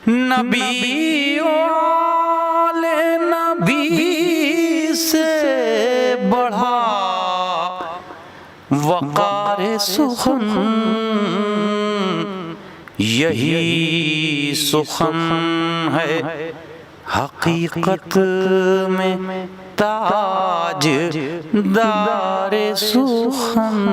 نبی والے نبی سے بڑھا وقار سخن، یہی سخن ہے حقیقت میں تاج دار سخن۔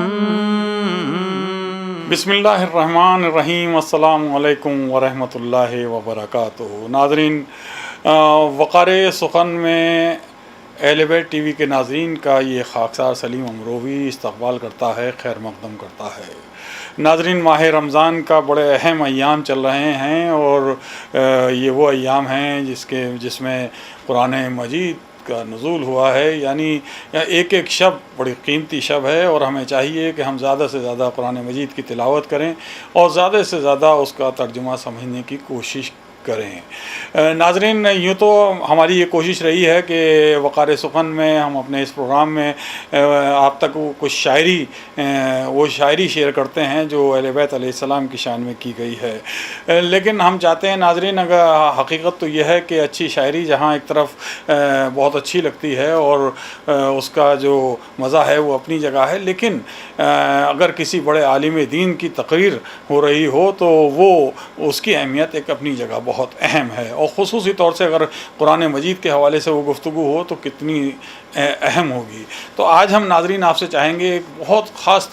بسم اللہ الرحمن الرحیم۔ السلام علیکم ورحمۃ اللہ وبرکاتہ۔ ناظرین، وقار سخن میں اہل بیت ٹی وی کے ناظرین کا یہ خاکسار سلیم امروی استقبال کرتا ہے، خیر مقدم کرتا ہے۔ ناظرین، ماہ رمضان کا بڑے اہم ایام چل رہے ہیں، اور یہ وہ ایام ہیں جس میں قرآن مجید کا نزول ہوا ہے، یعنی ایک ایک شب بڑی قیمتی شب ہے، اور ہمیں چاہیے کہ ہم زیادہ سے زیادہ قرآن مجید کی تلاوت کریں اور زیادہ سے زیادہ اس کا ترجمہ سمجھنے کی کوشش کریں۔ ناظرین، یوں تو ہماری یہ کوشش رہی ہے کہ وقار سخن میں ہم اپنے اس پروگرام میں آپ تک کچھ شاعری شیئر کرتے ہیں جو اہل بیت علیہ السلام کی شان میں کی گئی ہے، لیکن ہم چاہتے ہیں ناظرین، اگر حقیقت تو یہ ہے کہ اچھی شاعری جہاں ایک طرف بہت اچھی لگتی ہے اور اس کا جو مزہ ہے وہ اپنی جگہ ہے، لیکن اگر کسی بڑے عالم دین کی تقریر ہو رہی ہو تو وہ اس کی اہمیت ایک اپنی جگہ بہت اہم ہے، اور خصوصی طور سے اگر قرآن مجید کے حوالے سے وہ گفتگو ہو تو کتنی اہم ہوگی۔ تو آج ہم ناظرین آپ سے چاہیں گے، ایک بہت خاص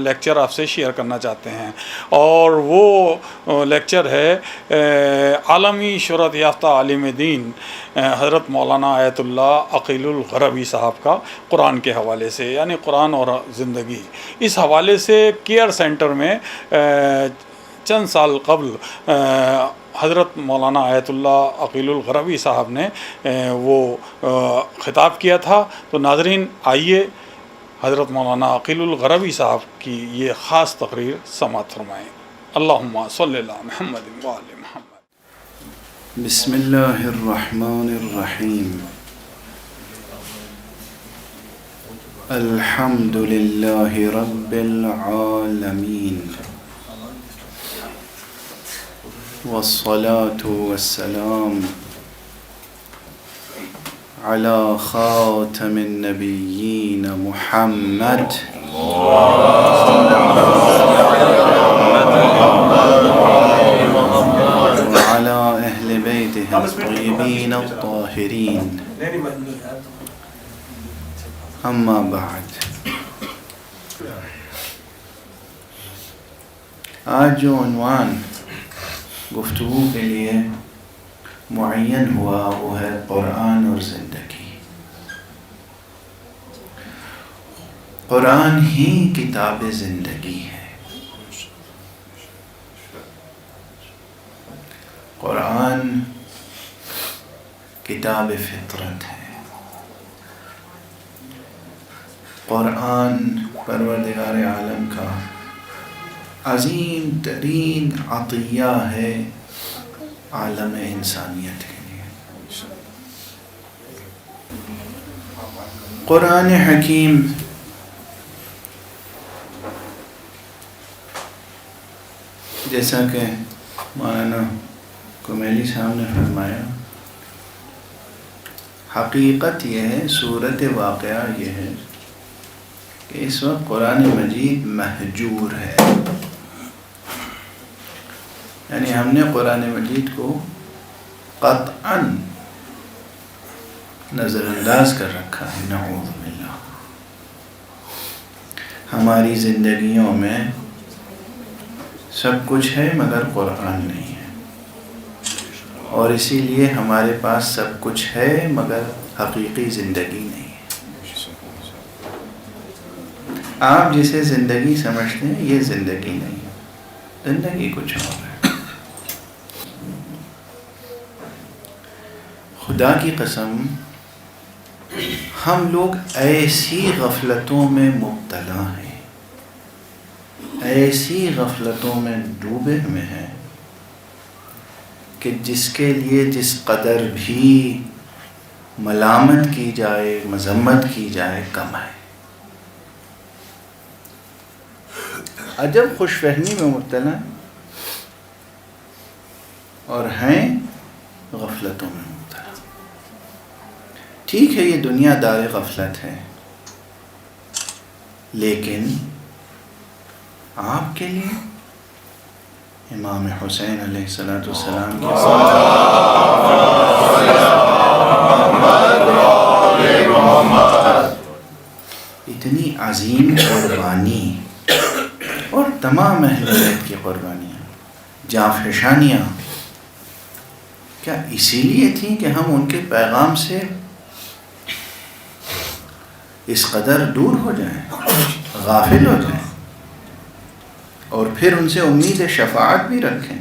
لیکچر آپ سے شیئر کرنا چاہتے ہیں، اور وہ لیکچر ہے عالمی شہرت یافتہ عالم دین حضرت مولانا آیت اللہ عقیل الغربی صاحب کا قرآن کے حوالے سے، یعنی قرآن اور زندگی۔ اس حوالے سے کیئر سینٹر میں چند سال قبل حضرت مولانا آیت اللہ عقیل الغربی صاحب نے وہ خطاب کیا تھا۔ تو ناظرین، آئیے حضرت مولانا عقیل الغربی صاحب کی یہ خاص تقریر سماعت فرمائیں۔ اللہم صلی اللہ محمد وآل محمد۔ بسم اللہ الرحمن الرحیم۔ الحمد للہ رب العالمین، والصلاة والسلام على خاتم النبیین محمد وعلى أهل بيته الطيبين الطاهرين، أما بعد۔ آج جو عنوان گفتگو کے لیے معین ہوا وہ ہے قرآن اور زندگی۔ قرآن ہی کتاب زندگی ہے۔ قرآن کتاب فطرت ہے۔ قرآن پروردگار عالم کا عظیم ترین عطیہ ہے عالم انسانیت کے لیے۔ قرآن حکیم جیسا کہ مولانا کمیلی صاحب نے فرمایا، حقیقت یہ ہے، صورت واقعہ یہ ہے کہ اس وقت قرآن مجید مہجور ہے، یعنی ہم نے قرآن مجید کو قطعاً نظر انداز کر رکھا ہے۔ نعوذ باللہ۔ ہماری زندگیوں میں سب کچھ ہے مگر قرآن نہیں ہے، اور اسی لیے ہمارے پاس سب کچھ ہے مگر حقیقی زندگی نہیں ہے۔ آپ جسے زندگی سمجھتے ہیں یہ زندگی نہیں ہے، زندگی کچھ اور ہے۔ خدا کی قسم، ہم لوگ ایسی غفلتوں میں مبتلا ہیں، ایسی غفلتوں میں ڈوبے ہوئے ہیں کہ جس کے لیے جس قدر بھی ملامت کی جائے، مذمت کی جائے، کم ہے۔ عجب خوش فہمی میں مبتلا ہے۔ اور ہیں غفلتوں میں مبتلا۔ ٹھیک ہے یہ دنیا دار غفلت ہے، لیکن آپ کے لیے امام حسین علیہ السلام کے اتنی عظیم قربانی اور تمام اہل بیت کی قربانیاں، جانفشانیاں، کیا اسی لیے تھیں کہ ہم ان کے پیغام سے اس قدر دور ہو جائیں، غافل ہو جائیں، اور پھر ان سے امید شفاعت بھی رکھیں؟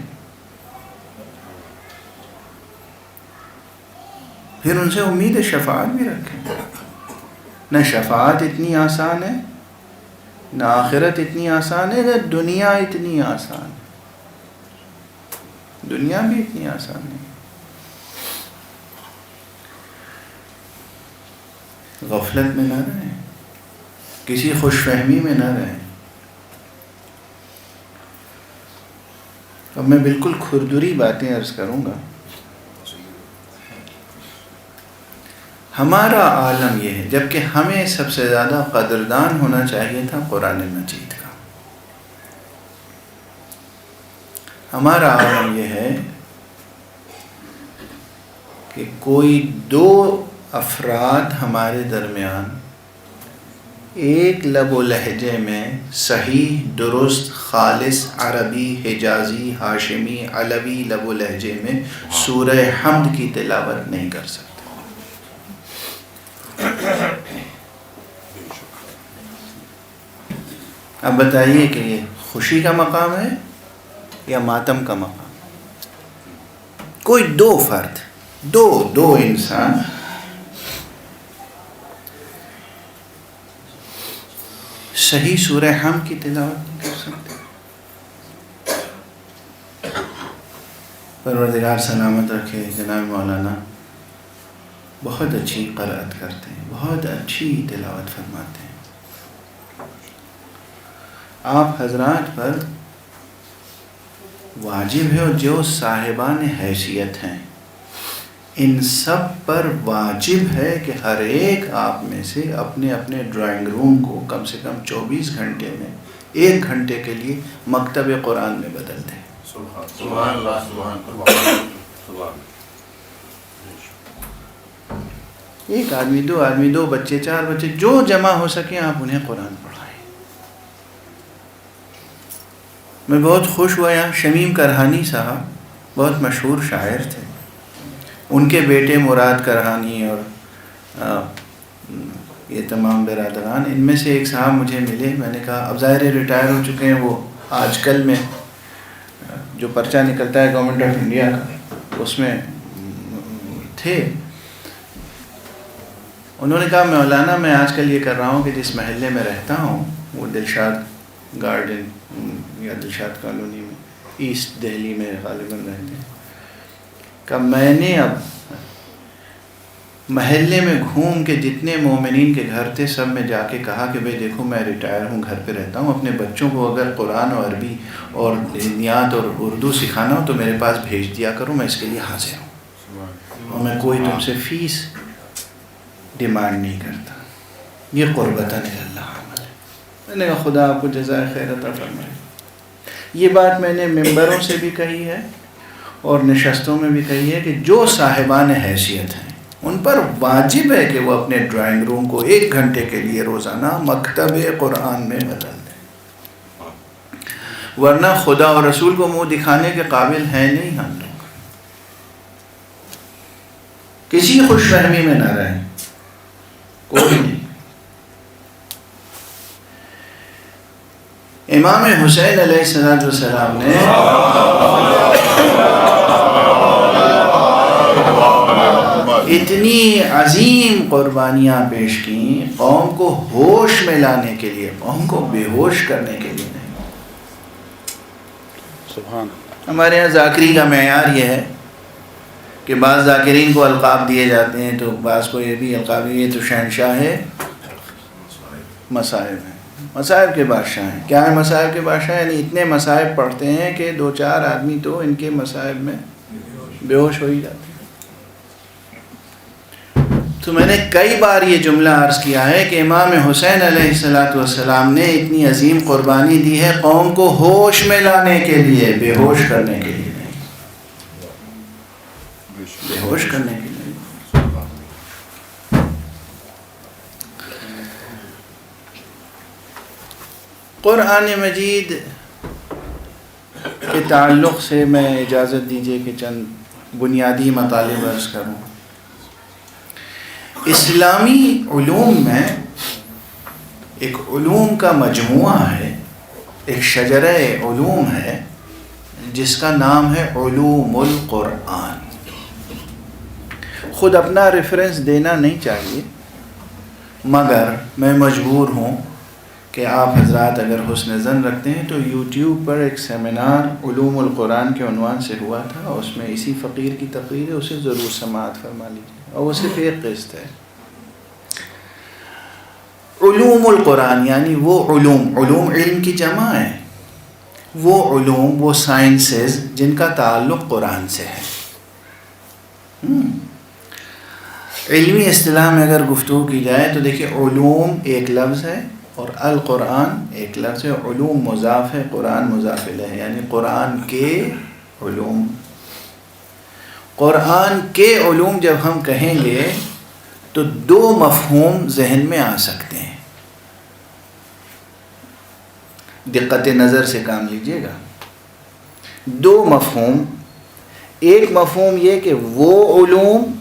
پھر ان سے امید شفاعت بھی رکھیں؟ نہ شفاعت اتنی آسان ہے، نہ آخرت اتنی آسان ہے، نہ دنیا اتنی آسان ہے۔ دنیا بھی اتنی آسان نہیں۔ غفلت میں نہ رہیں، کسی خوش فہمی میں نہ رہیں۔ اب میں بالکل کھردری باتیں عرض کروں گا۔ ہمارا عالم یہ ہے، جبکہ ہمیں سب سے زیادہ قدردان ہونا چاہیے تھا قرآن مجید کا۔ ہمارا عالم یہ ہے کہ کوئی دو افراد ہمارے درمیان ایک لب و لہجے میں صحیح، درست، خالص عربی، حجازی، ہاشمی، علوی لب و لہجے میں سورہ حمد کی تلاوت نہیں کر سکتے۔ اب بتائیے کہ یہ خوشی کا مقام ہے یا ماتم کا مقام؟ کوئی دو فرد، دو انسان صحیح سورہ حمد کی تلاوت نہیں کر سکتے۔ پروردگار سلامت رکھے، جناب مولانا بہت اچھی قرأت کرتے ہیں، بہت اچھی تلاوت فرماتے ہیں۔ آپ حضرات پر واجب ہے، اور جو صاحبان حیثیت ہیں ان سب پر واجب ہے کہ ہر ایک آپ میں سے اپنے اپنے ڈرائنگ روم کو کم سے کم 24 گھنٹے میں 1 گھنٹے کے لیے مکتب قرآن میں بدل دیں۔ سبحان اللہ، سبحان اللہ۔ ایک آدمی، دو آدمی، 2 بچے، 4 بچے، جو جمع ہو سکیں آپ انہیں قرآن پڑھائیں۔ میں بہت خوش ہوا، یہاں شمیم کرہانی صاحب بہت مشہور شاعر تھے، ان کے بیٹے مراد کرہانی اور یہ تمام برادران، ان میں سے ایک صاحب مجھے ملے۔ میں نے کہا اب ظاہر ریٹائر ہو چکے ہیں، وہ آج کل میں جو پرچہ نکلتا ہے گورنمنٹ آف انڈیا کا اس میں تھے۔ انہوں نے کہا مولانا میں آج کل یہ کر رہا ہوں کہ جس محلے میں رہتا ہوں وہ دلشاد گارڈن یا دلشاد کالونی میں ایسٹ دہلی میں غالباً رہتے ہیں، کہ میں نے اب محلے میں گھوم کے جتنے مومنین کے گھر تھے سب میں جا کے کہا کہ بھئی دیکھو میں ریٹائر ہوں، گھر پہ رہتا ہوں، اپنے بچوں کو اگر قرآن اور عربی اور ہندیات اور اردو سکھانا ہو تو میرے پاس بھیج دیا کرو، میں اس کے لیے حاضر ہوں، اور میں کوئی تم سے فیس ڈیمانڈ نہیں کرتا۔ یہ قربتاً اللہ عمل ہے۔ میں نے کہا خدا آپ کو جزائے خیر عطا فرمائے۔ یہ بات میں نے ممبروں سے بھی کہی ہے اور نشستوں میں بھی کہی ہے کہ جو صاحبان حیثیت ہیں ان پر واجب ہے کہ وہ اپنے ڈرائنگ روم کو 1 گھنٹے کے لیے روزانہ مکتب قرآن میں بدل دیں، ورنہ خدا اور رسول کو منہ دکھانے کے قابل ہیں نہیں ہم لوگ۔ کسی خوش فہمی میں نہ رہیں، کوئی نہیں۔ امام حسین علیہ السلام نے اتنی عظیم قربانیاں پیش کیں قوم کو ہوش میں لانے کے لیے، قوم کو بے ہوش کرنے کے لیے نہیں۔ سبحان۔ ہمارے ہاں ذاکری کا معیار یہ ہے کہ بعض ذاکرین کو القاب دیے جاتے ہیں تو بعض کو یہ بھی القاب، یہ تو شہنشاہ ہے مصائب ہیں، مصائب کے بادشاہ ہیں۔ کیا ہے مصائب کے بادشاہ؟ یعنی اتنے مصائب پڑھتے ہیں کہ 2-4 آدمی تو ان کے مصائب میں بے ہوش ہو ہی جاتے ہیں۔ تو میں نے کئی بار یہ جملہ عرض کیا ہے کہ امام حسین علیہ السلام نے اتنی عظیم قربانی دی ہے قوم کو ہوش میں لانے کے لیے، بے ہوش کرنے کے لیے نہیں، بے ہوش کرنے کے لیے۔ قرآن مجید کے تعلق سے میں اجازت دیجیے کہ چند بنیادی مطالب عرض کروں۔ اسلامی علوم میں ایک علوم کا مجموعہ ہے، ایک شجرہ علوم ہے جس کا نام ہے علوم القرآن۔ خود اپنا ریفرنس دینا نہیں چاہیے، مگر میں مجبور ہوں کہ آپ حضرات اگر حسن ظن رکھتے ہیں تو یوٹیوب پر ایک سیمینار علوم القرآن کے عنوان سے ہوا تھا، اس میں اسی فقیر کی تقریر ہے، اسے ضرور سماعت فرما لیجیے، اور وہ صرف ایک قسط ہے۔ علوم القرآن یعنی وہ علوم، علوم علم کی جمع ہے، وہ علوم، وہ سائنسز جن کا تعلق قرآن سے ہے۔ علمی اصطلاح میں اگر گفتگو کی جائے تو دیکھیے علوم ایک لفظ ہے اور القرآن ایک لفظ ہے، علوم مضاف ہے، قرآن مضاف الیہ ہے، یعنی قرآن کے علوم۔ قرآن کے علوم جب ہم کہیں گے تو دو مفہوم ذہن میں آ سکتے ہیں، دقت نظر سے کام لیجیے گا۔ دو مفہوم، ایک مفہوم یہ کہ وہ علوم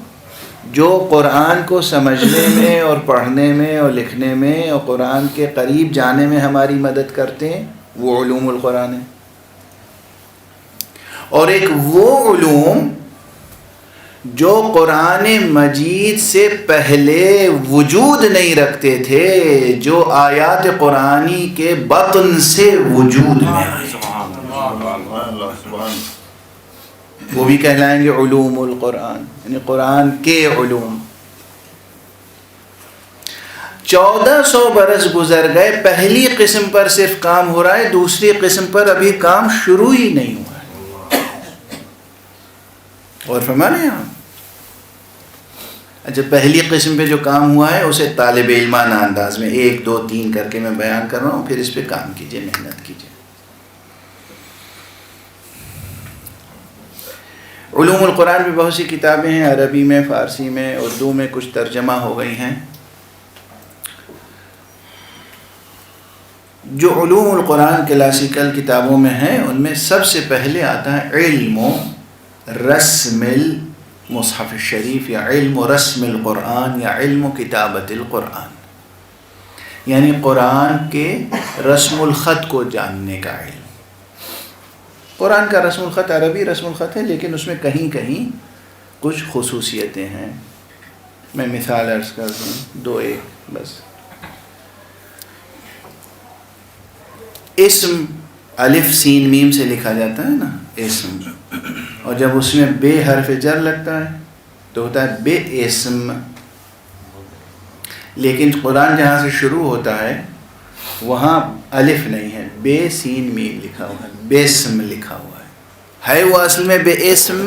جو قرآن کو سمجھنے میں اور پڑھنے میں اور لکھنے میں اور قرآن کے قریب جانے میں ہماری مدد کرتے ہیں، وہ علوم القرآن ہے۔ اور ایک وہ علوم جو قرآن مجید سے پہلے وجود نہیں رکھتے تھے، جو آیات قرآنی کے بطن سے وجود میں آئے، وہ بھی کہلائیں گے علوم القرآن، یعنی قرآن کے علوم۔ 1400 برس گزر گئے، پہلی قسم پر صرف کام ہو رہا ہے، دوسری قسم پر ابھی کام شروع ہی نہیں ہوا ہے۔ اور فرمانے یہاں اچھا، پہلی قسم پہ جو کام ہوا ہے اسے طالب علمانہ انداز میں 1 2 3 کر کے میں بیان کر رہا ہوں، پھر اس پہ کام کیجئے، محنت کیجئے۔ علوم القرآن پہ بہت سی کتابیں ہیں، عربی میں، فارسی میں، اردو میں کچھ ترجمہ ہو گئی ہیں۔ جو علوم القرآن کلاسیکل کتابوں میں ہیں ان میں سب سے پہلے آتا ہے علم رسم المصحف الشریف، یا علم رسم القرآن، یا علم کتابت القرآن، یعنی قرآن کے رسم الخط کو جاننے کا علم۔ قرآن کا رسم الخط عربی رسم الخط ہے، لیکن اس میں کہیں کہیں کچھ خصوصیتیں ہیں۔ میں مثال عرض کر دوں، 2 1 بس۔ اسم الف سین میم سے لکھا جاتا ہے نا، اسم، اور جب اس میں بے حرف جر لگتا ہے تو ہوتا ہے بے اسم، لیکن قرآن جہاں سے شروع ہوتا ہے وہاں الف نہیں ہے، بے سین میم لکھا ہوا ہے، بیسم لکھا ہوا ہے وہ اصل میں بے اسم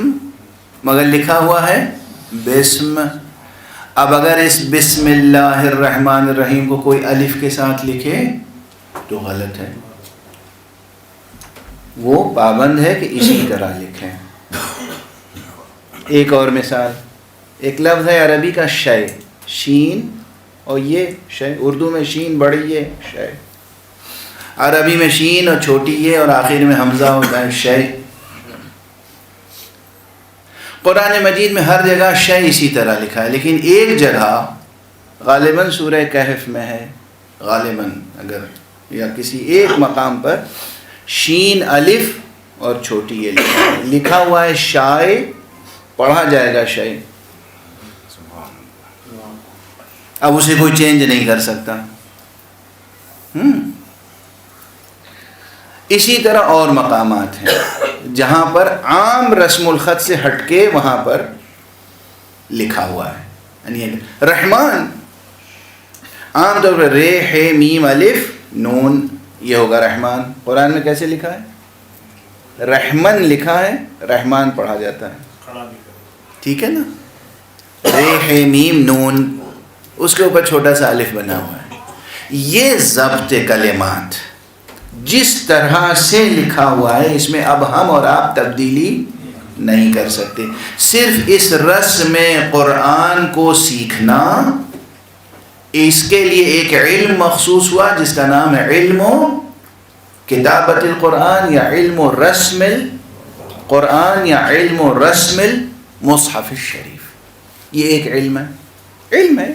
مگر لکھا ہوا ہے بسم۔ اب اگر اس بسم اللہ الرحمن الرحیم کو کوئی الف کے ساتھ لکھے تو غلط ہے، وہ پابند ہے کہ اسی طرح لکھیں۔ ایک اور مثال، ایک لفظ ہے عربی کا شے، شین اور یہ شے، اردو میں شین بڑی ہے شے، عربی میں شین اور چھوٹی یہ اور آخر میں حمزہ ہوتا ہے شے۔ قرآن مجید میں ہر جگہ شے اسی طرح لکھا ہے، لیکن ایک جگہ غالباً سورہ کہف میں ہے، غالباً اگر یا کسی ایک مقام پر شین الف اور چھوٹی یہ لکھا ہوا ہے شائے، پڑھا جائے گا شے، اب اسے کوئی چینج نہیں کر سکتا۔ اسی طرح اور مقامات ہیں جہاں پر عام رسم الخط سے ہٹ کے وہاں پر لکھا ہوا ہے، یعنی رحمان عام طور پر رے ہے میم الف نون، یہ ہوگا رحمان۔ قرآن میں کیسے لکھا ہے؟ رحمن لکھا ہے، رحمان پڑھا جاتا ہے۔ ٹھیک ہے نا. رے میم نون اس کے اوپر چھوٹا سا الف بنا ہوا ہے. یہ ضبط کلمات جس طرح سے لکھا ہوا ہے اس میں اب ہم اور آپ تبدیلی نہیں کر سکتے. صرف اس رسم قرآن کو سیکھنا، اس کے لیے ایک علم مخصوص ہوا جس کا نام ہے علم کتابت القرآن یا علم رسم القرآن یا علم رسم المصحف الشریف. یہ ایک علم ہے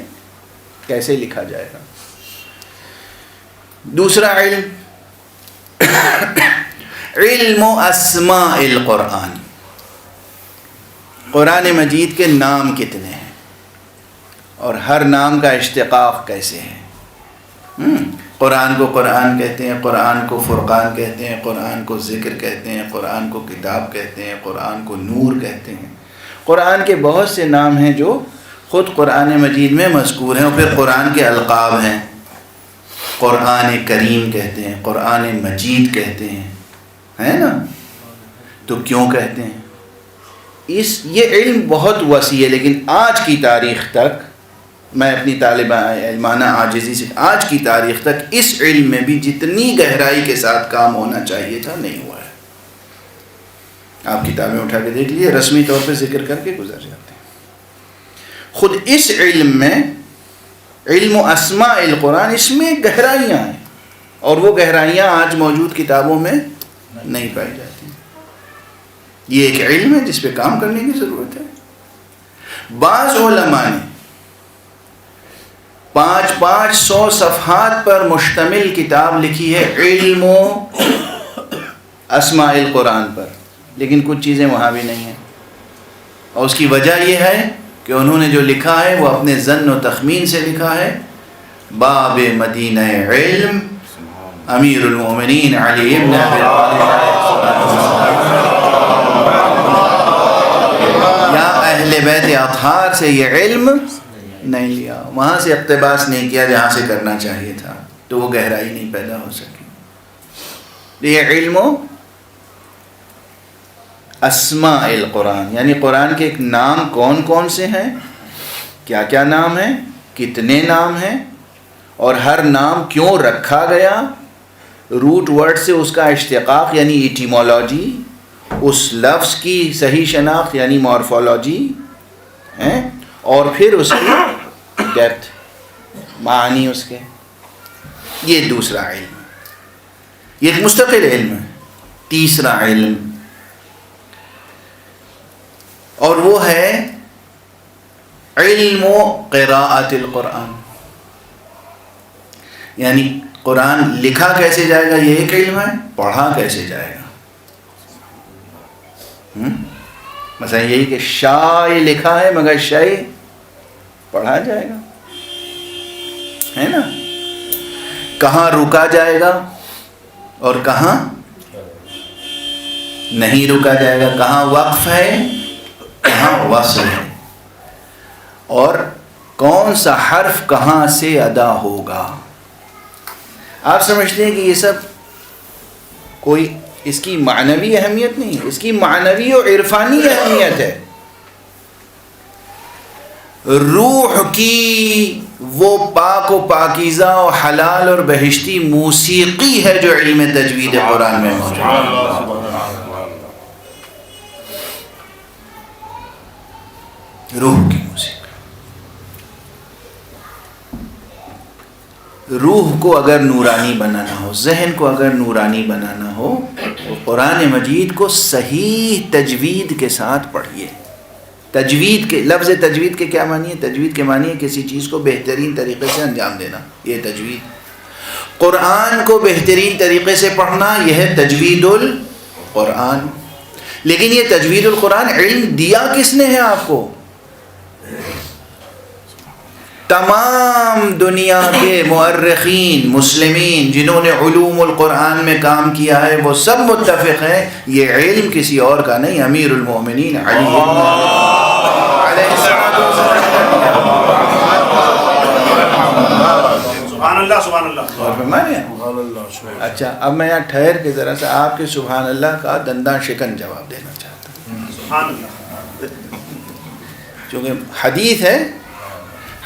کیسے لکھا جائے گا. دوسرا علم علم اسماء القرآن. قرآن مجید کے نام کتنے ہیں اور ہر نام کا اشتقاق کیسے ہے. قرآن کو قرآن کہتے ہیں، قرآن کو فرقان کہتے ہیں، قرآن کو ذکر کہتے ہیں، قرآن کو کتاب کہتے ہیں، قرآن کو نور کہتے ہیں. قرآن کے بہت سے نام ہیں جو خود قرآن مجید میں مذکور ہیں، اور پھر قرآن کے القاب ہیں. قرآن کریم کہتے ہیں، قرآن مجید کہتے ہیں، ہے نا. تو کیوں کہتے ہیں؟ یہ علم بہت وسیع ہے، لیکن آج کی تاریخ تک میں اپنی طالبہ علمانہ عاجزی سے آج کی تاریخ تک اس علم میں بھی جتنی گہرائی کے ساتھ کام ہونا چاہیے تھا نہیں ہوا ہے. آپ کتابیں اٹھا کے دیکھ لیے، رسمی طور پہ ذکر کر کے گزر جاتے ہیں. خود اس علم میں علم اسماء القرآن اس میں گہرائیاں ہیں، اور وہ گہرائیاں آج موجود کتابوں میں نہیں پائی جاتی. یہ ایک علم ہے جس پہ کام کرنے کی ضرورت ہے. بعض علماء نے 500 صفحات پر مشتمل کتاب لکھی ہے علم اسماء القرآن پر، لیکن کچھ چیزیں وہاں بھی نہیں ہیں. اور اس کی وجہ یہ ہے کہ انہوں نے جو لکھا ہے وہ اپنے ظن و تخمین سے لکھا ہے. باب مدینہ علم امیر المومنین علی ابن ابی طالب یا اہل بیت اطہار سے یہ علم نہیں لیا، وہاں سے اقتباس نہیں کیا جہاں سے کرنا چاہیے تھا، تو وہ گہرائی نہیں پیدا ہو سکی. یہ علم اسماء القرآن یعنی قرآن کے ایک نام کون کون سے ہیں، کیا کیا نام ہیں، کتنے نام ہیں، اور ہر نام کیوں رکھا گیا. روٹ ورڈ سے اس کا اشتقاق یعنی ایٹیمولوجی، اس لفظ کی صحیح شناخت یعنی مورفولوجی، اور پھر اس کی ڈیپتھ معنی اس کے. یہ دوسرا علم، یہ ایک مستقل علم ہے. تیسرا علم اور وہ ہے علم قراءت القرآن، یعنی قرآن لکھا کیسے جائے گا یہ ایک علم ہے، پڑھا کیسے جائے گا. مثلا یہی کہ شاء لکھا ہے مگر شے پڑھا جائے گا، ہے نا. کہاں رکا جائے گا اور کہاں نہیں رکا جائے گا، کہاں وقف ہے کہاں وصل ہے، اور کون سا حرف کہاں سے ادا ہوگا. آپ سمجھتے ہیں کہ یہ سب کوئی اس کی معنوی اہمیت نہیں ہے، اس کی معنوی و عرفانی اہمیت ہے. روح کی وہ پاک و پاکیزہ و حلال اور بہشتی موسیقی ہے جو علم تجوید قرآن میں موجود ہے. روح کی موسیقی. روح کو اگر نورانی بنانا ہو، ذہن کو اگر نورانی بنانا ہو تو قرآن مجید کو صحیح تجوید کے ساتھ پڑھیے. تجوید کے لفظ تجوید کے کیا معنی ہے؟ تجوید کے معنی ہے کسی چیز کو بہترین طریقے سے انجام دینا، یہ تجوید. قرآن کو بہترین طریقے سے پڑھنا یہ ہے تجوید القرآن. لیکن یہ تجوید القرآن علم دیا کس نے ہے آپ کو؟ تمام دنیا کے مؤرخین مسلمین جنہوں نے علوم القرآن میں کام کیا ہے وہ سب متفق ہیں یہ علم کسی اور کا نہیں، امیر المومنین علی علیہ السلام. اچھا اب میں یہاں ٹھہر کے ذرا سا آپ کے سبحان اللہ کا دنداں شکن جواب دینا چاہتا ہوں. چونکہ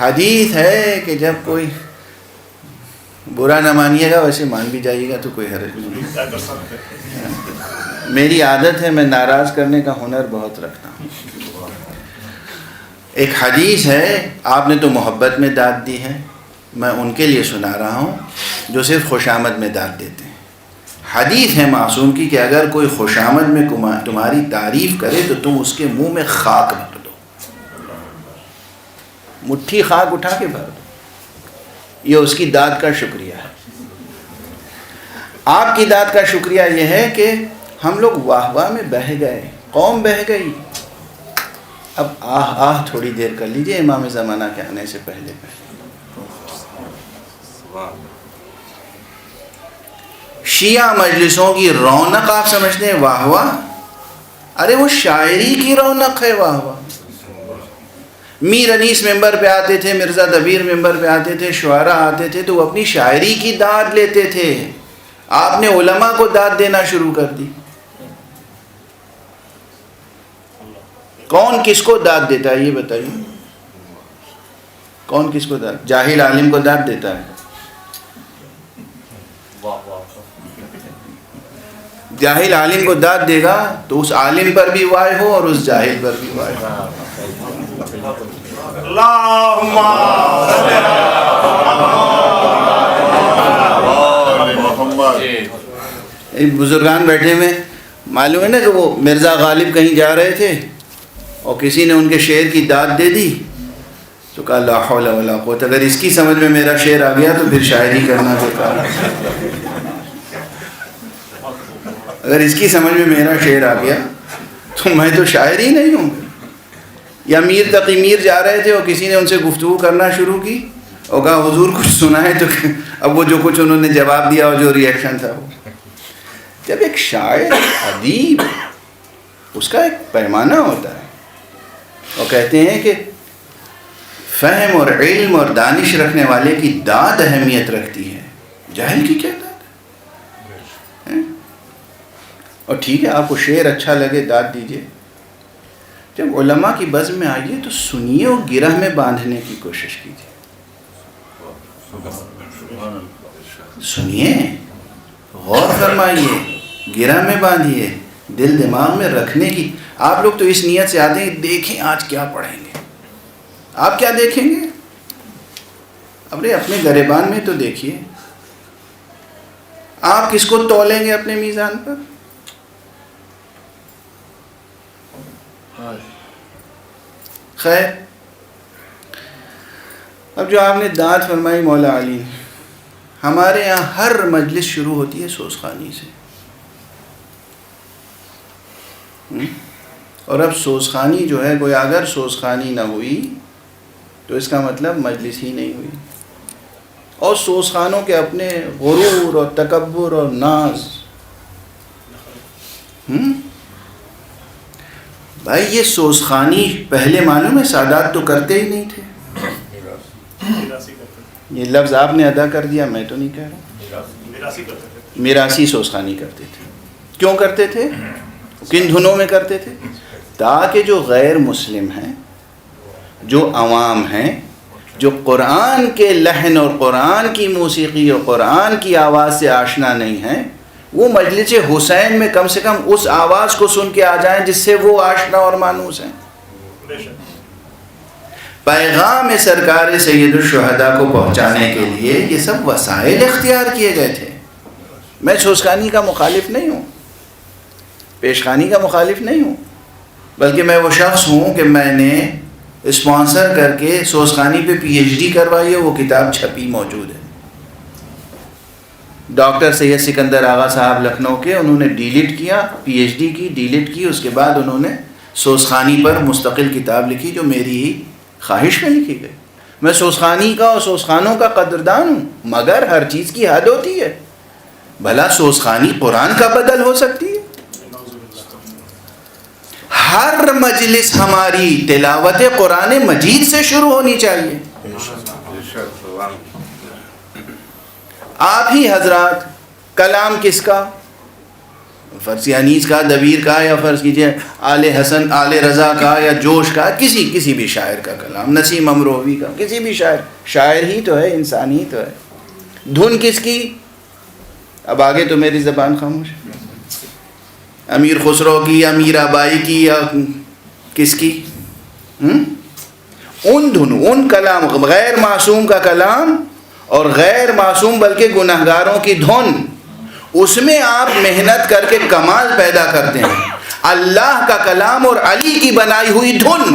حدیث ہے کہ جب کوئی برا نہ مانیے گا ویسے مان بھی جائیے گا تو کوئی حرج نہیں. میری عادت ہے میں ناراض کرنے کا ہنر بہت رکھتا ہوں. ایک حدیث ہے, آپ نے تو محبت میں داد دی ہے, میں ان کے لیے سنا رہا ہوں جو صرف خوشامد میں داد دیتے ہیں. حدیث ہے معصوم کی کہ اگر کوئی خوشامد میں تمہاری تعریف کرے تو تم اس کے منہ میں خاک بھر دو, مٹھی خاک اٹھا کے بھر دو. یہ اس کی داد کا شکریہ ہے. آپ کی داد کا شکریہ یہ ہے کہ ہم لوگ واہ واہ میں بہہ گئے, قوم بہہ گئی. اب آہ تھوڑی دیر کر لیجئے امام زمانہ کے آنے سے پہلے. شیعہ مجلسوں کی رونق آپ سمجھتے ہیں واہ واہ؟ ارے وہ شاعری کی رونق ہے واہ واہ. میر انیس ممبر پہ آتے تھے, مرزا دبیر ممبر پہ آتے تھے, شعراء آتے تھے تو وہ اپنی شاعری کی داد لیتے تھے. آپ نے علماء کو داد دینا شروع کر دی. کون کس کو داد دیتا ہے یہ بتائیے؟ کون کس کو داد؟ جاہل عالم کو داد دیتا ہے. جاہل عالم کو داد دے گا تو اس عالم پر بھی وائے ہو اور اس جاہل پر بھی وائے ہو. بزرگان بیٹھے میں معلوم ہے نا کہ وہ مرزا غالب کہیں جا رہے تھے اور کسی نے ان کے شعر کی داد دے دی تو کہا لا حول ولا قوت. اگر اس کی سمجھ میں میرا شعر آ گیا تو پھر شاعری کرنا بیکار. اگر اس کی سمجھ میں میرا شعر آ گیا تو میں تو شاعر ہی نہیں ہوں. یا میر تقی میر جا رہے تھے اور کسی نے ان سے گفتگو کرنا شروع کی اور کہا حضور کچھ سنائے, تو اب وہ جو کچھ انہوں نے جواب دیا اور جو ریئیکشن تھا وہ. جب ایک شاعر ادیب اس کا ایک پیمانہ ہوتا ہے اور کہتے ہیں کہ فہم اور علم اور دانش رکھنے والے کی داد اہمیت رکھتی ہے, جاہل کی کیا داد ہے. اور ٹھیک ہے آپ کو شعر اچھا لگے داد دیجئے. جب علماء کی بزم میں آئیے تو سنیے اور گرہ میں باندھنے کی کوشش کیجیے. سنیے, غور فرمائیے, گرہ میں باندھیے, دل دماغ میں رکھنے کی. آپ لوگ تو اس نیت سے آتے ہیں دیکھیں آج کیا پڑھیں گے. آپ کیا دیکھیں گے؟ اپنے گریبان میں تو دیکھیے. آپ کس کو تولیں گے اپنے میزان پر؟ خیر, اب جو آپ نے داد فرمائی مولا علی نے, ہمارے یہاں ہر مجلس شروع ہوتی ہے سوزخانی سے. اور اب سوزخانی جو ہے کوئی اگر سوزخانی نہ ہوئی تو اس کا مطلب مجلس ہی نہیں ہوئی. اور سوزخانوں کے اپنے غرور اور تکبر اور ناز. بھائی یہ سوزخانی پہلے معلوم ہے سادات تو کرتے ہی نہیں تھے. یہ لفظ آپ نے ادا کر دیا, میں تو نہیں کہہ رہا. میراثی سوزخانی کرتے تھے. کیوں کرتے تھے؟ کن دھنوں میں کرتے تھے؟ تاکہ جو غیر مسلم ہیں, جو عوام ہیں, جو قرآن کے لحن اور قرآن کی موسیقی اور قرآن کی آواز سے آشنا نہیں ہیں, وہ مجلس حسین میں کم سے کم اس آواز کو سن کے آ جائیں جس سے وہ آشنا اور مانوس ہیں. پیغام سرکار سید الشہداء کو پہنچانے کے لیے یہ سب وسائل اختیار کیے گئے تھے. میں سوزخانی کا مخالف نہیں ہوں, پیشخانی کا مخالف نہیں ہوں, بلکہ میں وہ شخص ہوں کہ میں نے اسپانسر کر کے سوزخانی پہ پی ایچ ڈی کروائی ہے. وہ کتاب چھپی موجود ہے. ڈاکٹر سید سکندر آغا صاحب لکھنؤ کے, انہوں نے ڈیلیٹ کیا, پی ایچ ڈی کی, ڈیلیٹ کی, اس کے بعد انہوں نے سوزخانی پر مستقل کتاب لکھی جو میری ہی خواہش میں لکھی گئی. میں سوزخانی کا اور سوزخانوں کا قدردان ہوں, مگر ہر چیز کی حد ہوتی ہے. بھلا سوزخانی قرآن کا بدل ہو سکتی ہے؟ ہر مجلس ہماری تلاوت قرآن مجید سے شروع ہونی چاہیے. آپ ہی حضرات, کلام کس کا؟ فرض کیجیے انیس کا، دبیر کا، یا فرض کیجیے آل حسن، آل رضا کا، یا جوش کا، کسی بھی شاعر کا کلام، نسیم امروہوی کا، کسی بھی شاعر ہی تو ہے، انسان ہی تو ہے. دھن کس کی؟ اب آگے تو میری زبان خاموش ہے. امیر خسرو کی، امیر آبائی کی، یا کس کی؟ ان دھن، ان کلام، غیر معصوم کا کلام اور غیر معصوم بلکہ گناہگاروں کی دھن، اس میں آپ محنت کر کے کمال پیدا کرتے ہیں. اللہ کا کلام اور علی کی بنائی ہوئی دھن،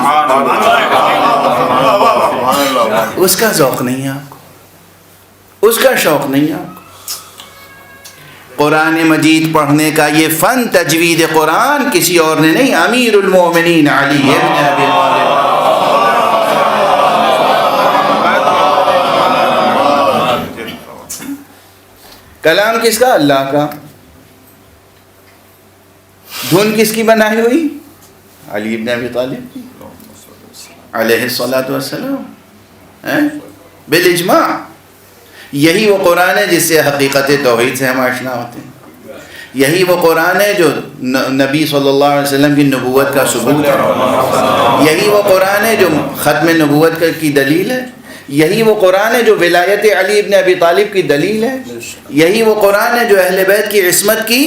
اس کا ذوق نہیں ہے آپ کو، اس کا شوق نہیں ہے آپ کو. قرآن مجید پڑھنے کا یہ فن، تجوید قرآن، کسی اور نے نہیں، امیر المومنین علی ابن ابی طالب. کلام کس کا؟ اللہ کا. دھن کس کی بنائی ہوئی؟ علی ابن ابی طالب علیہ الصلاۃ والسلام. بالاجماع یہی وہ قرآن ہے جس سے حقیقت توحید سے ہم آشنا ہوتے ہیں. یہی وہ قرآن ہے جو نبی صلی اللہ علیہ وسلم کی نبوت کا ثبوت ہے. یہی وہ قرآن ہے جو ختم نبوت کی دلیل ہے. یہی وہ قرآن ہے جو ولایت علی ابن ابی طالب کی دلیل ہے. یہی وہ قرآن ہے جو اہل بیت کی عصمت کی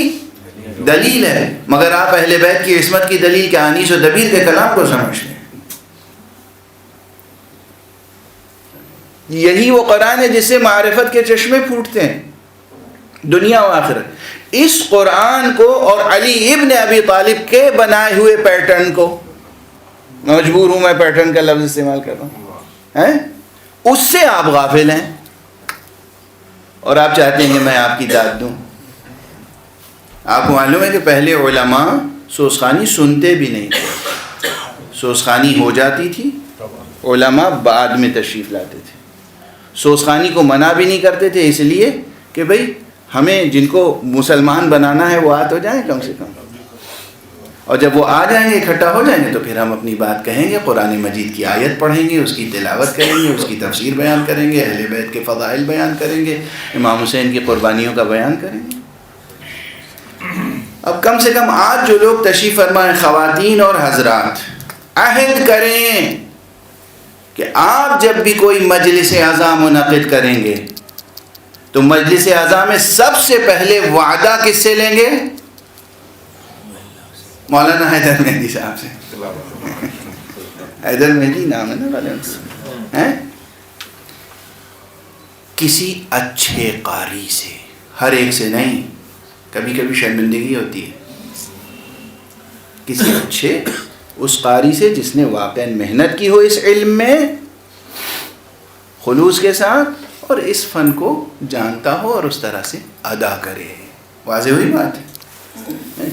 دلیل ہے. مگر آپ اہل بیت کی عصمت کی دلیل کے انیس و دبیر کے کلام کو سمجھتے ہیں. یہی وہ قرآن ہے جس سے معرفت کے چشمے پھوٹتے ہیں دنیا و آخرت. اس قرآن کو اور علی ابن ابی طالب کے بنائے ہوئے پیٹرن کو، مجبور ہوں میں پیٹرن کا لفظ استعمال کر رہا ہوں، اس سے آپ غافل ہیں اور آپ چاہتے ہیں کہ میں آپ کی داد دوں. آپ کو معلوم ہے کہ پہلے علماء سوسخانی سنتے بھی نہیں تھے. سوسخانی ہو جاتی تھی، علماء بعد میں تشریف لاتے تھے. سوسخانی کو منع بھی نہیں کرتے تھے، اس لیے کہ بھئی ہمیں جن کو مسلمان بنانا ہے وہ آ تو جائیں کم سے کم، اور جب وہ آ جائیں گے، اکٹھا ہو جائیں گے، تو پھر ہم اپنی بات کہیں گے، قرآن مجید کی آیت پڑھیں گے، اس کی تلاوت کریں گے، اس کی تفسیر بیان کریں گے، اہل بیت کے فضائل بیان کریں گے، امام حسین کی قربانیوں کا بیان کریں گے. اب کم سے کم آج جو لوگ تشریف فرمائیں، خواتین اور حضرات، عہد کریں کہ آپ جب بھی کوئی مجلس اعزا منعقد کریں گے تو مجلس اعزا میں سب سے پہلے وعدہ کس سے لیں گے؟ مولانا حیدر مہدی صاحب سے. حیدر مہدی نام ہے نا، کسی اچھے قاری سے، ہر ایک سے نہیں، کبھی کبھی شرمندگی ہوتی ہے. کسی اچھے اس قاری سے جس نے واقعا محنت کی ہو اس علم میں خلوص کے ساتھ، اور اس فن کو جانتا ہو اور اس طرح سے ادا کرے. واضح ہوئی بات ہے،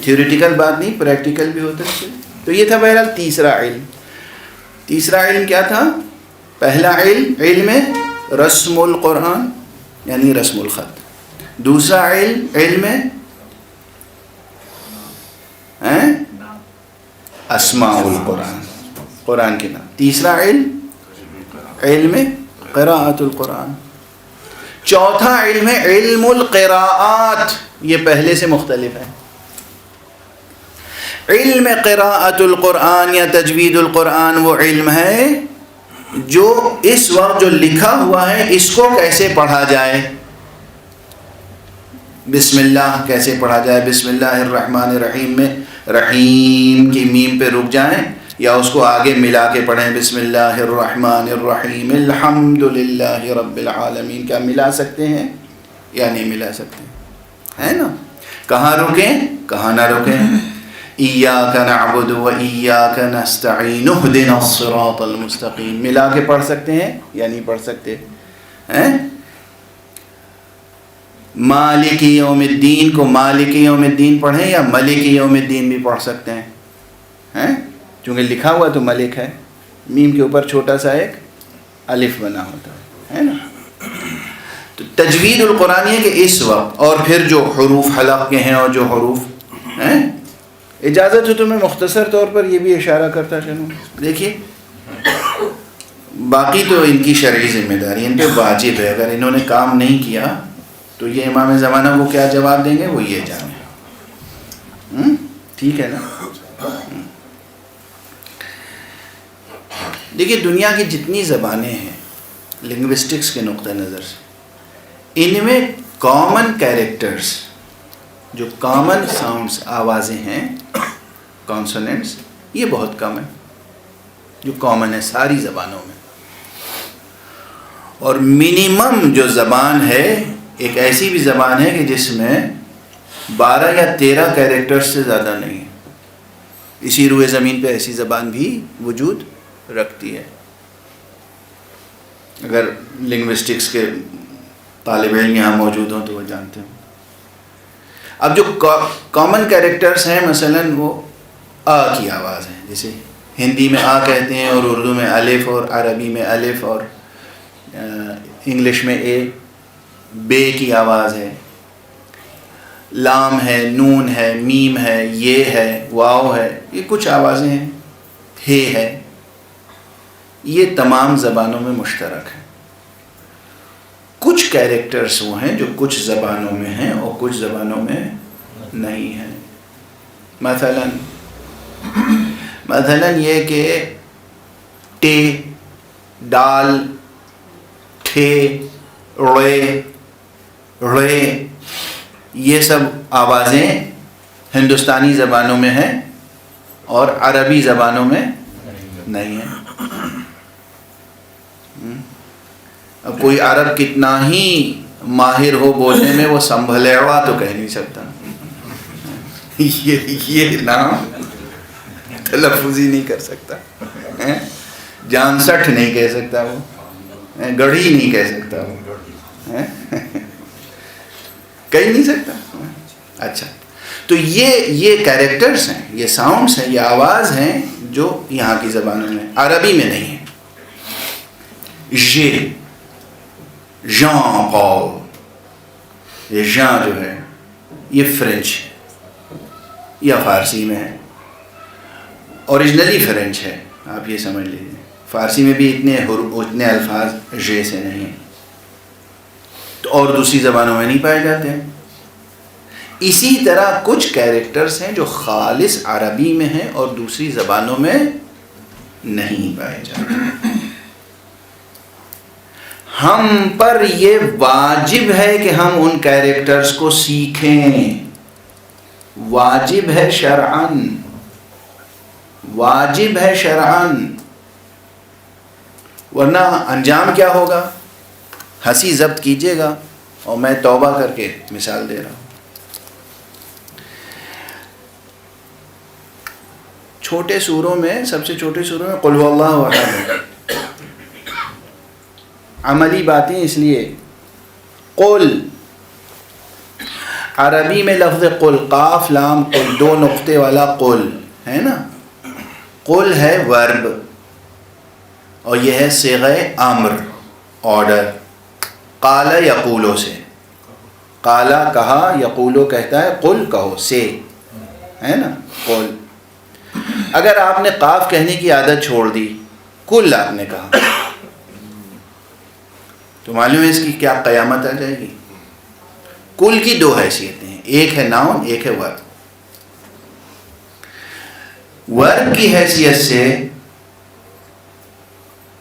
تھیوریٹیکل بات نہیں، پریکٹیکل بھی ہوتا ہے. تو یہ تھا بہرحال تیسرا علم. تیسرا علم کیا تھا؟ پہلا علم علم رسم القرآن یعنی رسم الخط. دوسرا علم اسماء القرآن، قرآن کے نام. تیسرا علم قراءت القرآن. چوتھا علم ہے علم القراءات. یہ پہلے سے مختلف ہے. علم قراءت القرآن یا تجوید القرآن وہ علم ہے جو اس وقت جو لکھا ہوا ہے اس کو کیسے پڑھا جائے. بسم اللہ کیسے پڑھا جائے. بسم اللہ الرحمن الرحیم میں رحیم کی میم پہ رک جائیں یا اس کو آگے ملا کے پڑھیں. بسم اللہ الرحمن الرحیم الحمد للہ رب العالمین. کیا ملا سکتے ہیں یا نہیں ملا سکتے؟ ہے نا. کہاں رکیں کہاں نہ رکیں. ایاک نعبد و ایاک نستعین اہدنا الصراط المستقیم. ملا کے پڑھ سکتے ہیں یا نہیں پڑھ سکتے؟ مالک یوم الدین کو مالک یوم الدین پڑھیں یا ملک یوم الدین بھی پڑھ سکتے ہیں. چونکہ لکھا ہوا تو ملک ہے، میم کے اوپر چھوٹا سا ایک الف بنا ہوتا ہے نا. تو تجوید القرآن ہے کہ اس وقت، اور پھر جو حروف حلق کے ہیں اور جو حروف ہیں. اجازت ہو تو میں مختصر طور پر یہ بھی اشارہ کرتا چلوں. دیکھیے باقی تو ان کی شرعی ذمہ داری، ان پہ واجب ہے. اگر انہوں نے کام نہیں کیا تو یہ امام زمانہ کو کیا جواب دیں گے وہ یہ جانیں. ٹھیک ہے نا. دیکھیے دنیا کی جتنی زبانیں ہیں لنگوسٹکس کے نقطہ نظر سے، ان میں کامن کیریکٹرز، جو کامن ساؤنڈز، آوازیں ہیں، کانسوننٹس، یہ بہت کم ہے، جو کامن ہے ساری زبانوں میں. اور منیمم جو زبان ہے، ایک ایسی بھی زبان ہے کہ جس میں 12 یا 13 کیریکٹرز سے زیادہ نہیں ہے. اسی روئے زمین پہ ایسی زبان بھی وجود رکھتی ہے. اگر لنگوسٹکس کے طالب علم یہاں موجود ہوں تو وہ جانتے ہیں. اب جو کامن کیریکٹرز ہیں، مثلا وہ آ کی آواز ہے، جیسے ہندی میں آ کہتے ہیں، اور اردو میں الف، اور عربی میں الف، اور انگلش میں اے. بے کی آواز ہے، لام ہے، نون ہے، میم ہے، یہ ہے، واو ہے، یہ کچھ آوازیں ہیں. ہے یہ تمام زبانوں میں مشترک ہے. کچھ کیریکٹرز وہ ہیں جو کچھ زبانوں میں ہیں اور کچھ زبانوں میں نہیں ہیں. مثلا یہ کہ ٹے، ڈال، ٹھے، رے، یہ سب آوازیں ہندوستانی زبانوں میں ہیں اور عربی زبانوں میں نہیں ہیں. اب کوئی عرب کتنا ہی ماہر ہو بولنے میں، وہ سنبھلیوا تو کہہ نہیں سکتا. یہ نام تلفظ ہی نہیں کر سکتا. جانسٹھ نہیں کہہ سکتا، وہ گڑھی نہیں کہہ سکتا، وہ کہہ نہیں سکتا. اچھا، تو یہ کیریکٹرز ہیں، یہ ساؤنڈز ہیں، یہ آواز ہیں جو یہاں کی زبانوں میں، عربی میں نہیں ہے. ژان پال، یہ ژان جو ہے یہ فرینچ یا فارسی میں ہے. اوریجنلی فرینچ ہے، آپ یہ سمجھ لیجیے. فارسی میں بھی اتنے الفاظ ژے سے نہیں ہیں، تو اور دوسری زبانوں میں نہیں پائے جاتے ہیں. اسی طرح کچھ کیریکٹرز ہیں جو خالص عربی میں ہیں اور دوسری زبانوں میں نہیں پائے جاتے. ہم پر یہ واجب ہے کہ ہم ان کیریکٹرز کو سیکھیں. واجب ہے شرعاً، واجب ہے شرعاً. ورنہ انجام کیا ہوگا؟ ہنسی ضبط کیجیے گا، اور میں توبہ کر کے مثال دے رہا ہوں. چھوٹے سوروں میں، سب سے چھوٹے سوروں میں قل هو اللہ احد. عملی باتیں اس لیے قل، عربی میں لفظ قل، قاف لام قل، 2 نقطے والا قل ہے نا. قل ہے ورب، اور یہ ہے صیغہ امر، آرڈر. قال یقولو سے، قال کہا، یقولو کہتا ہے، قل کہو، سے ہے نا قل. اگر آپ نے قاف کہنے کی عادت چھوڑ دی، کل آپ نے کہا، تو معلوم ہے اس کی کیا قیامت آ جائے گی. کل کی 2 حیثیتیں ہیں، ایک ہے ناؤن، ایک ہے ورب. ورب کی حیثیت سے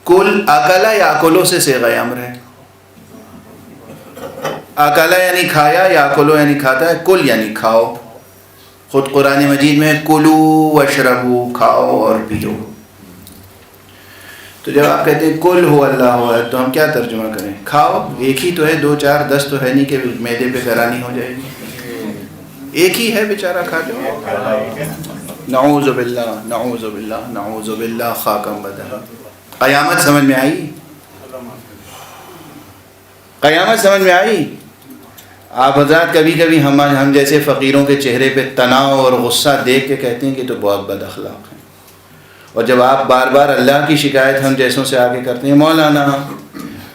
کل اکلا یا اکلو سے صیغہ امر ہے. اکلا یعنی کھایا، یا اکلو یعنی کھاتا ہے، کل یعنی کھاؤ. خود قرآن مجید میں کلو واشربو، کھاؤ اور پیو. تو جب آپ کہتے ہیں کل ہو اللہ ہے، تو ہم کیا ترجمہ کریں؟ کھاؤ. ایک ہی تو ہے، 2 4 10 تو ہے نہیں کہ معدے پہ گرانی ہو جائے گی. ایک ہی ہے بیچارہ، کھا جاؤ. نعوذ باللہ، نعوذ باللہ، نعوذ باللہ، خاکم بدہا. قیامت سمجھ میں آئی؟ قیامت سمجھ میں آئی؟ آپ حضرات کبھی کبھی ہم جیسے فقیروں کے چہرے پہ تناؤ اور غصہ دیکھ کے کہتے ہیں کہ تو بہت بد اخلاق ہیں. اور جب آپ بار بار اللہ کی شکایت ہم جیسوں سے آگے کرتے ہیں، مولانا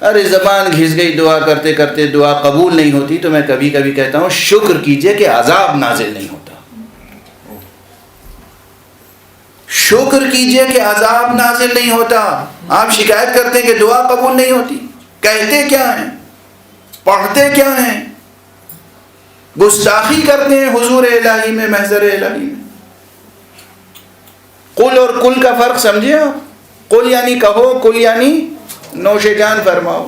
ارے زبان گھس گئی، دعا کرتے کرتے دعا قبول نہیں ہوتی، تو میں کبھی کبھی کہتا ہوں شکر کیجئے کہ عذاب نازل نہیں ہوتا. شکر کیجئے کہ عذاب نازل نہیں ہوتا. آپ شکایت کرتے ہیں کہ دعا قبول نہیں ہوتی. کہتے کیا ہیں؟ پڑھتے کیا ہیں؟ گستاخی کرتے ہیں حضور الہی میں، محضر الہی میں. قل اور کل کا فرق سمجھے آپ؟ قل یعنی کہو، کل یعنی نوش جان فرماؤ.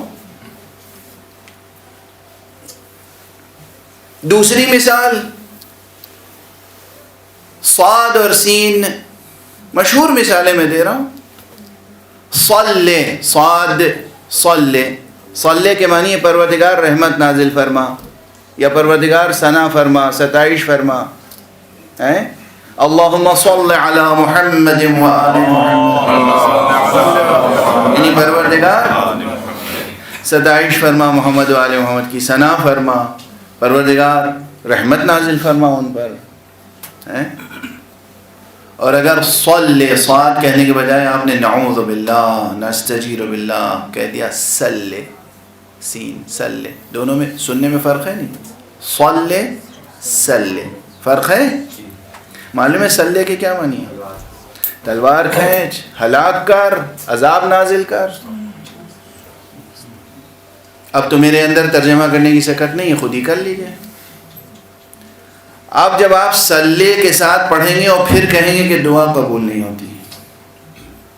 دوسری مثال صاد اور سین، مشہور مثالیں میں دے رہا ہوں. صلی، صاد صلی، صلی کے معنی ہے پروردگار رحمت نازل فرما، یا پروردگار ثنا فرما، ستائش فرما. اللہم صلی علی محمد و آل محمد، یعنی پروردگار ستائش فرما محمد و آل محمد کی، ثنا فرما، پروردگار رحمت نازل فرما ان پر. اور اگر صلی، صاد کہنے کے بجائے آپ نے نعوذ باللہ نستجیر باللہ کہہ دیا، صلی، سین صلی، دونوں میں سننے میں فرق ہے نہیں؟ صلی صلی فرق ہے. معلوم ہے صلی کے کیا معنی ہے؟ تلوار کھینچ، ہلاک کر، عذاب نازل کر. اب تو میرے اندر ترجمہ کرنے کی سکت نہیں ہے، خود ہی کر لیجئے. اب جب آپ صلی کے ساتھ پڑھیں گے اور پھر کہیں گے کہ دعا قبول نہیں ہوتی،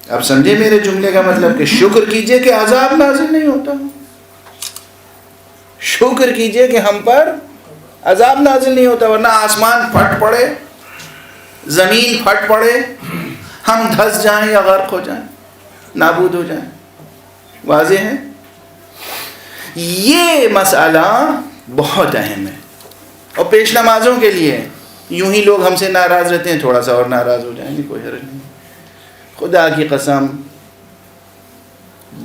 اب سمجھے میرے جملے کا مطلب کہ شکر کیجئے کہ عذاب نازل نہیں ہوتا، شکر کیجئے کہ ہم پر عذاب نازل نہیں ہوتا، ورنہ آسمان پھٹ پڑے، زمین پھٹ پڑے، ہم دھس جائیں یا غرق ہو جائیں، نابود ہو جائیں. واضح ہے؟ یہ مسئلہ بہت اہم ہے، اور پیش نمازوں کے لیے یوں ہی لوگ ہم سے ناراض رہتے ہیں، تھوڑا سا اور ناراض ہو جائیں گے، کوئی حرج نہیں. خدا کی قسم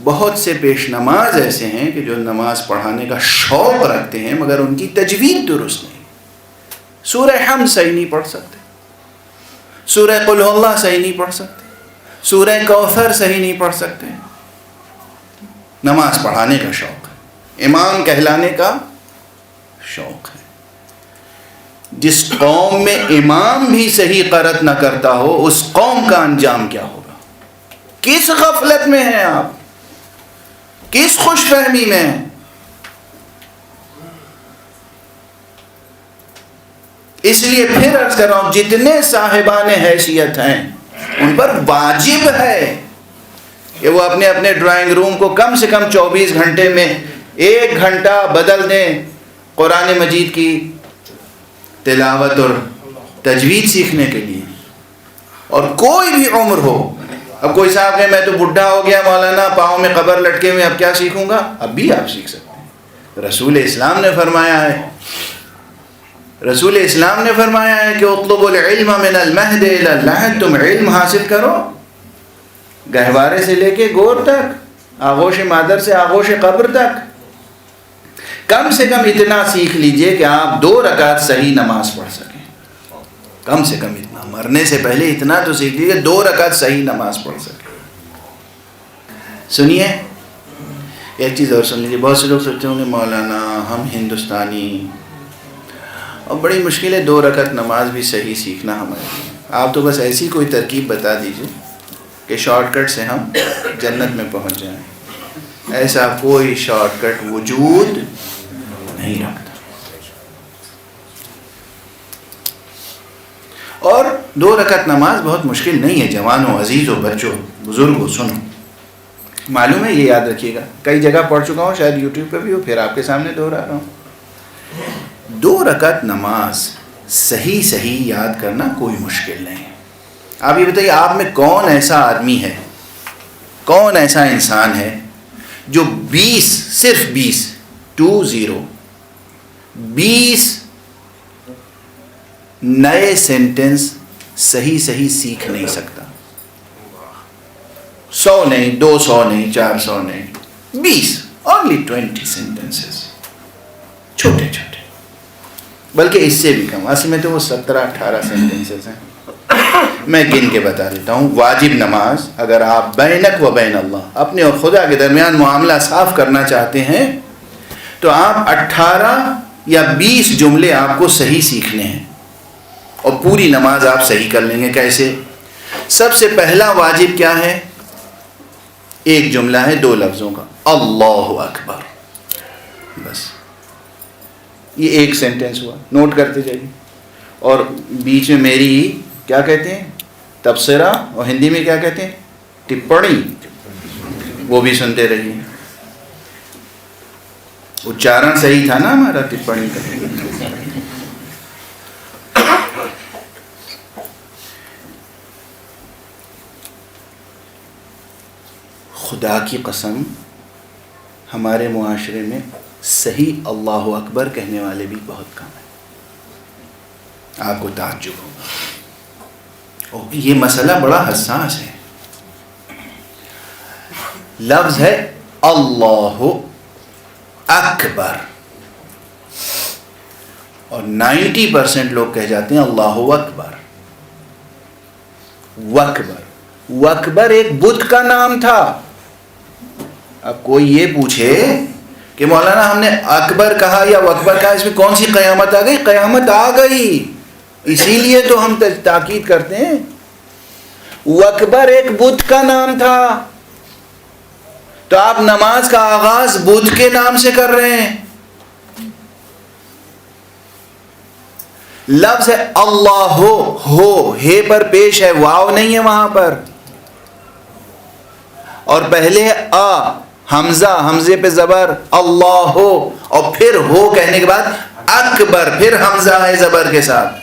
بہت سے پیش نماز ایسے ہیں کہ جو نماز پڑھانے کا شوق رکھتے ہیں مگر ان کی تجوید درست نہیں. سورہ حمد صحیح نہیں پڑھ سکتے، سورہ قل ہو اللہ صحیح نہیں پڑھ سکتے، سورہ کوثر صحیح نہیں پڑھ سکتے. نماز پڑھانے کا شوق ہے، امام کہلانے کا شوق ہے. جس قوم میں امام بھی صحیح قرأت نہ کرتا ہو اس قوم کا انجام کیا ہوگا؟ کس غفلت میں ہیں آپ، کس خوش فہمی میں ہیں؟ اس لیے پھر عرض کر رہا ہوں، جتنے صاحبان حیثیت ہیں ان پر واجب ہے کہ وہ اپنے اپنے ڈرائنگ روم کو کم سے کم 24 گھنٹے میں 1 گھنٹہ بدل دیں قرآن مجید کی تلاوت اور تجوید سیکھنے کے لیے. اور کوئی بھی عمر ہو. اب کوئی صاحب کہے میں تو بڈھا ہو گیا مولانا، پاؤں میں قبر لٹکے ہوئے، اب کیا سیکھوں گا؟ اب بھی آپ سیکھ سکتے ہیں. رسول اسلام نے فرمایا ہے، رسول اسلام نے فرمایا ہے کہ اطلبوا العلم من المہد الی اللحد، تم علم حاصل کرو گہوارے سے لے کے گور تک، آغوش مادر سے آغوش قبر تک. کم سے کم اتنا سیکھ لیجئے کہ آپ 2 رکعت صحیح نماز پڑھ سکیں. کم سے کم اتنا، مرنے سے پہلے اتنا تو سیکھ لیجئے کہ 2 رکعت صحیح نماز پڑھ سکیں. سنیے ایک چیز اور سن لیجیے. بہت سے لوگ سوچتے ہوں گے مولانا ہم ہندوستانی اور بڑی مشکل ہے 2 رکعت نماز بھی صحیح سیکھنا ہمارے لیے. آپ تو بس ایسی کوئی ترکیب بتا دیجئے کہ شارٹ کٹ سے ہم جنت میں پہنچ جائیں. ایسا کوئی شارٹ کٹ وجود نہیں رکھتا. اور 2 رکعت نماز بہت مشکل نہیں ہے. جوانوں، عزیزوں، بچوں، بزرگوں، سنو، معلوم ہے، یہ یاد رکھیے گا، کئی جگہ پڑھ چکا ہوں، شاید یوٹیوب پہ بھی ہو، پھر آپ کے سامنے دہرا رہا ہوں. 2 رکعت نماز صحیح یاد کرنا کوئی مشکل نہیں ہے. آپ یہ بتائیے آپ میں کون ایسا آدمی ہے، کون ایسا انسان ہے جو 20 صرف 20 نئے سینٹنس صحیح سیکھ نہیں سکتا؟ 100 نہیں، 200 نہیں، 400 نہیں، 20 only 20 sentences، چھوٹے چھوٹے، بلکہ اس سے بھی کم. اصل میں تو وہ 17-18 سینٹنسز ہیں. میں گن کے بتا دیتا ہوں. واجب نماز اگر آپ بینک و بین اللہ، اپنے اور خدا کے درمیان معاملہ صاف کرنا چاہتے ہیں تو آپ 18 یا 20 جملے آپ کو صحیح سیکھنے ہیں اور پوری نماز آپ صحیح کر لیں گے. کیسے؟ سب سے پہلا واجب کیا ہے؟ ایک جملہ ہے 2 لفظوں کا، اللہ اکبر، بس یہ ایک سینٹنس ہوا. نوٹ کرتے جائیے. اور بیچ میں میری کیا کہتے ہیں تبصرہ، اور ہندی میں کیا کہتے ہیں؟ ٹپڑی، وہ بھی سنتے رہیے. اچارن صحیح تھا نا ہمارا ٹپڑی کا. خدا کی قسم ہمارے معاشرے میں صحیح اللہ اکبر کہنے والے بھی بہت کم ہیں. آپ کو تعجب ہوگا. یہ مسئلہ بڑا حساس ہے. لفظ ہے اللہ اکبر، اور 90% لوگ کہہ جاتے ہیں اللہ اکبر. وکبر ایک بت کا نام تھا. اب کوئی یہ پوچھے کہ مولانا ہم نے اکبر کہا یا وکبر کہا، اس میں کون سی قیامت آ گئی؟ قیامت آ گئی، اسی لیے تو ہم تاکید کرتے ہیں. وکبر ایک بت کا نام تھا، تو آپ نماز کا آغاز بت کے نام سے کر رہے ہیں. لفظ ہے اللہ ہو، ہے پر پیش ہے، واو نہیں ہے وہاں پر، اور پہلے ہے حمزہ، حمزے پہ زبر اللہ ہو، اور پھر ہو کہنے کے بعد اکبر، پھر حمزہ ہے زبر کے ساتھ.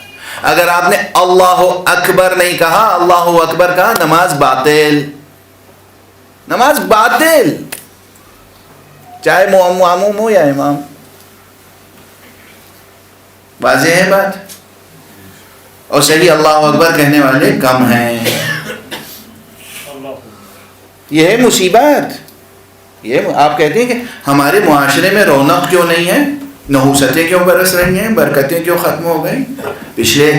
اگر آپ نے اللہ اکبر نہیں کہا، اللہ اکبر کہا، نماز باطل، نماز باطل، چاہے معموم ہو یا امام. واضح ہے بات؟ اور صحیح اللہ اکبر کہنے والے کم ہیں. یہ ہے مصیبت. یہ آپ کہتے ہیں کہ ہمارے معاشرے میں رونق کیوں نہیں ہے، نحوستیں کیوں برس رہی ہیں، برکتیں کیوں ختم ہو گئی؟ پچھلے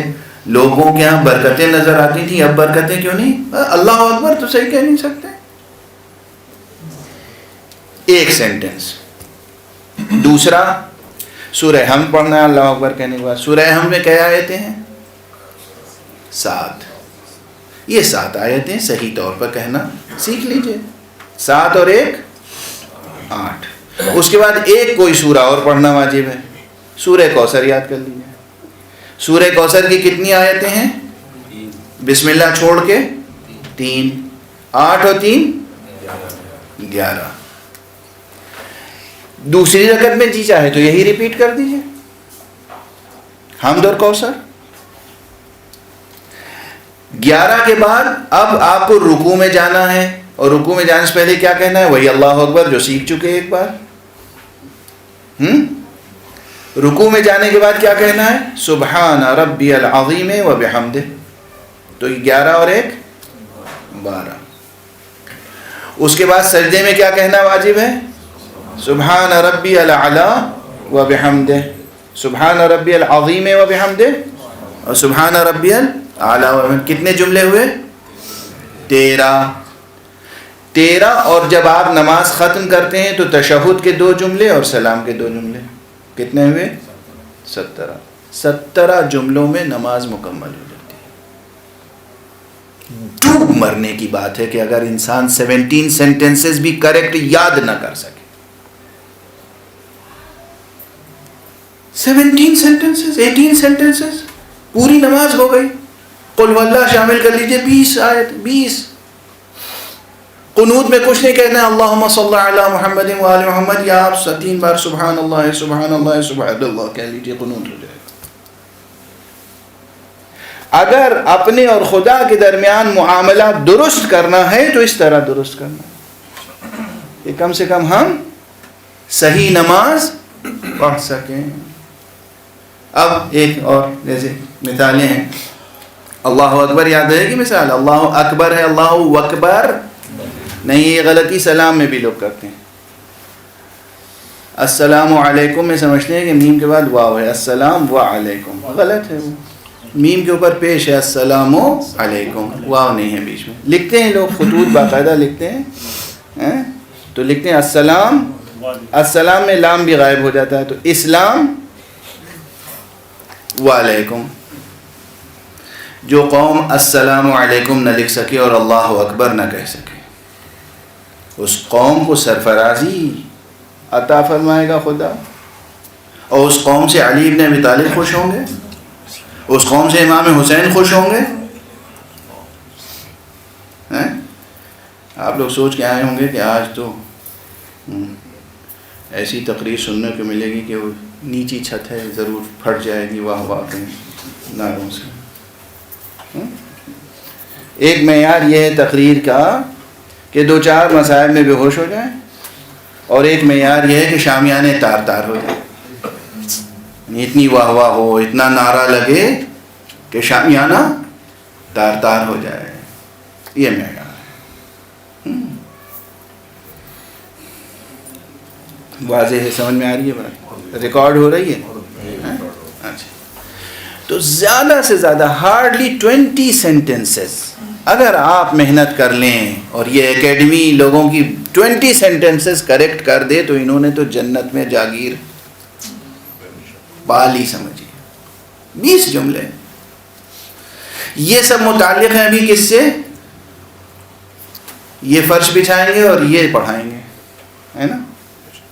لوگوں کے یہاں برکتیں نظر آتی تھیں، اب برکتیں کیوں نہیں؟ اللہ اکبر تو صحیح کہہ نہیں سکتے. ایک سینٹنس. دوسرا، سورہ حمد پڑھنا ہے اللہ اکبر کہنے کے بعد. سورہ حمد میں کیا آیتیں ہیں؟ 7. یہ 7 آیتیں صحیح طور پر کہنا سیکھ لیجئے. 7 اور 1 8. اس کے بعد ایک کوئی سورہ اور پڑھنا واجب ہے. سورہ کوثر یاد کر لیجئے. سورہ کوثر کی کتنی آیتیں ہیں؟ بسم اللہ چھوڑ کے 3. 8 اور 3 11. دوسری رکعت میں جی چاہے تو یہی ریپیٹ کر دیجئے، حمد اور کوثر. 11 کے بعد اب آپ کو رکوع میں جانا ہے، اور رکوع میں جانے سے پہلے کیا کہنا ہے؟ وہی اللہ اکبر جو سیکھ چکے ایک بار. رکوع میں جانے کے بعد کیا کہنا ہے؟ سبحان ربی العظیم و بحمدہ. تو 11 اور 1 12. اس کے بعد سجدے میں کیا کہنا واجب ہے؟ سبحان ربی الاعلی و بحمدہ، سبحان ربی العظیم و بحمدہ، اور سبحان ربی الاعلی و بحمدہ. کتنے جملے ہوئے؟ 13. اور جب آپ نماز ختم کرتے ہیں تو تشہد کے 2 جملے اور سلام کے 2 جملے. کتنے ہوئے؟ 17. 17 جملوں میں نماز مکمل ہو جاتی ہے. ڈوب مرنے کی بات ہے کہ اگر انسان 17 سینٹنسز بھی کریکٹ یاد نہ کر سکے. 17 سینٹنسز، 18 سینٹنسز، پوری نماز ہو گئی. قل واللہ شامل کر لیجئے 20 آیت، 20. قنوت میں کچھ نہیں کہنا ہے اللہم صلی علی محمد و آل محمد، یا آپ 3 بار سبحان اللہ سبحان اللہ سبحان اللہ کہہ لیجئے، قنوت ہو جائے گا. اگر اپنے اور خدا کے درمیان معاملہ درست کرنا ہے تو اس طرح درست کرنا ہے کہ کم سے کم ہم صحیح نماز پڑھ سکیں. اب ایک اور جیسے مثالیں ہیں. اللہ اکبر یاد رہے گی مثال؟ اللہ اکبر ہے، اللہ اکبر نہیں. یہ غلطی سلام میں بھی لوگ کرتے ہیں. السلام علیکم میں سمجھتے ہیں کہ میم کے بعد واو ہے، السلام و علیکم. غلط ہے. وہ میم کے اوپر پیش ہے السلام علیکم، واو نہیں ہے بیچ میں. لکھتے ہیں لوگ خطوط باقاعدہ لکھتے ہیں تو لکھتے ہیں السلام، السلام میں لام بھی غائب ہو جاتا ہے تو اسلام وعلیکم. جو قوم السلام علیکم نہ لکھ سکے اور اللہ اکبر نہ کہہ سکے، اس قوم کو سرفرازی عطا فرمائے گا خدا. اور اس قوم سے علی بن ابی طالب خوش ہوں گے، اس قوم سے امام حسین خوش ہوں گے. آپ لوگ سوچ کے آئے ہوں گے کہ آج تو ایسی تقریر سننے کو ملے گی کہ وہ نیچی چھت ہے ضرور پھٹ جائے گی واہ واہ کے نعروں سے. ایک معیار یہ ہے تقریر کا کہ 2-4 مسائل میں بے ہوش ہو جائیں، اور ایک معیار یہ ہے کہ شامیانے تار تار ہو جائیں، اتنی واہ واہ ہو، اتنا نعرہ لگے کہ شامیانہ تار تار ہو جائے. یہ معیار ہے. واضح ہے، سمجھ میں آ رہی ہے بات؟ ریکارڈ ہو رہی ہے؟ اچھا، تو زیادہ سے زیادہ ہارڈلی 20 سینٹنسز اگر آپ محنت کر لیں اور یہ اکیڈمی لوگوں کی 20 سینٹنسز کریکٹ کر دے تو انہوں نے تو جنت میں جاگیر پالی سمجھیے. 20 جملے یہ سب متعلق ہیں ابھی کس سے؟ یہ فرش بچھائیں گے اور یہ پڑھائیں گے، ہے نا.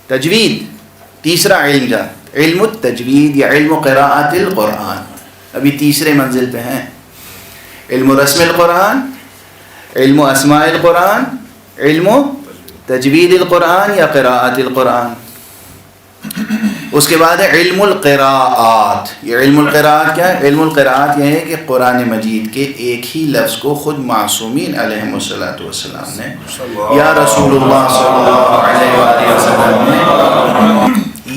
تجوید تیسرا علم جا، علم التجوید یا علم قراءت القرآن، ابھی تیسرے منزل پہ ہیں. علم رسم القرآن، علم اسماء القرآن، علم تجوید القرآن یا قراءت القرآن. اس کے بعد ہے علم القراءات. یہ علم القراءات کیا ہے؟ علم القراءات یہ ہے کہ قرآن مجید کے ایک ہی لفظ کو خود معصومین علیہم الصلوۃ والسلام نے یا رسول اللہ صلی اللہ علیہ وآلہ وسلم نے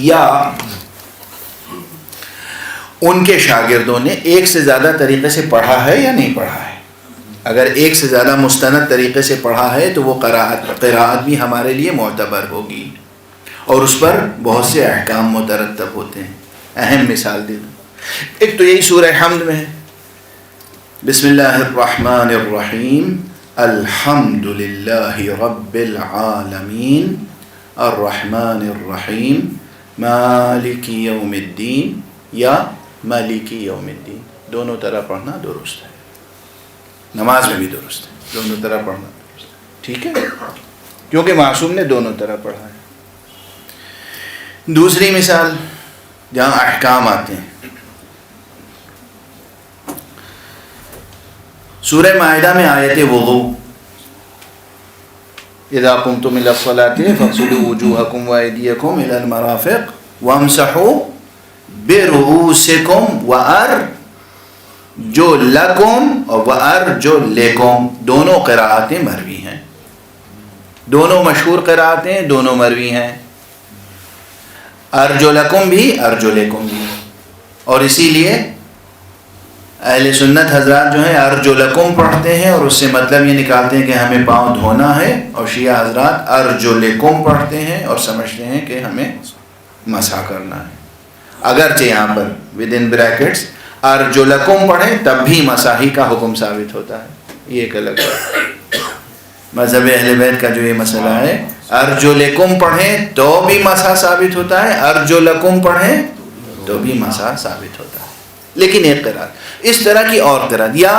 یا ان کے شاگردوں نے ایک سے زیادہ طریقے سے پڑھا ہے یا نہیں پڑھا ہے. اگر ایک سے زیادہ مستند طریقے سے پڑھا ہے تو وہ قراءت بھی ہمارے لیے معتبر ہوگی، اور اس پر بہت سے احکام مترتب ہوتے ہیں. اہم مثال دے دوں، ایک تو یہی سورہ حمد میں ہے، بسم اللہ الرحمن الرحیم الحمد للہ رب العالمین الرحمن الرحیم مالک یوم الدین یا مالکی یوم الدین. دونوں طرح پڑھنا درست ہے، نماز میں بھی درست ہے، دونوں طرح پڑھنا درست ہے. ٹھیک ہے، کیونکہ معصوم نے دونوں طرح پڑھا ہے. دوسری مثال جہاں احکام آتے ہیں، سورہ مائدہ میں آیت وضو، اذا قمتم الى الصلاة فاغسلوا وجوهكم وأيديكم الى المرافق وامسحوا برؤوسكم وأرجلكم اور وأرجلكم دونوں قراءتیں مروی ہیں، دونوں مشہور قراءتیں، دونوں مروی ہیں. ارجلکم بھی ارجلکم بھی، اور اسی لیے اہل سنت حضرات جو ہیں ارجلکم پڑھتے ہیں اور اس سے مطلب یہ نکالتے ہیں کہ ہمیں پاؤں دھونا ہے، اور شیعہ حضرات ارجلکم پڑھتے ہیں اور سمجھتے ہیں کہ ہمیں مسح کرنا ہے. اگرچہ یہاں پر ود ان بریکٹس ارجلکم پڑھیں تب بھی مساحی کا حکم ثابت ہوتا ہے. یہ ایک الگ بات. مذہب اہل بیت کا جو یہ مسئلہ ہے، ارجلکم پڑھیں تو بھی مسح ثابت ہوتا ہے، ارجلکم پڑھیں تو بھی مسح ثابت ہوتا ہے. لیکن ایک قرات اس طرح کی اور قرات، یا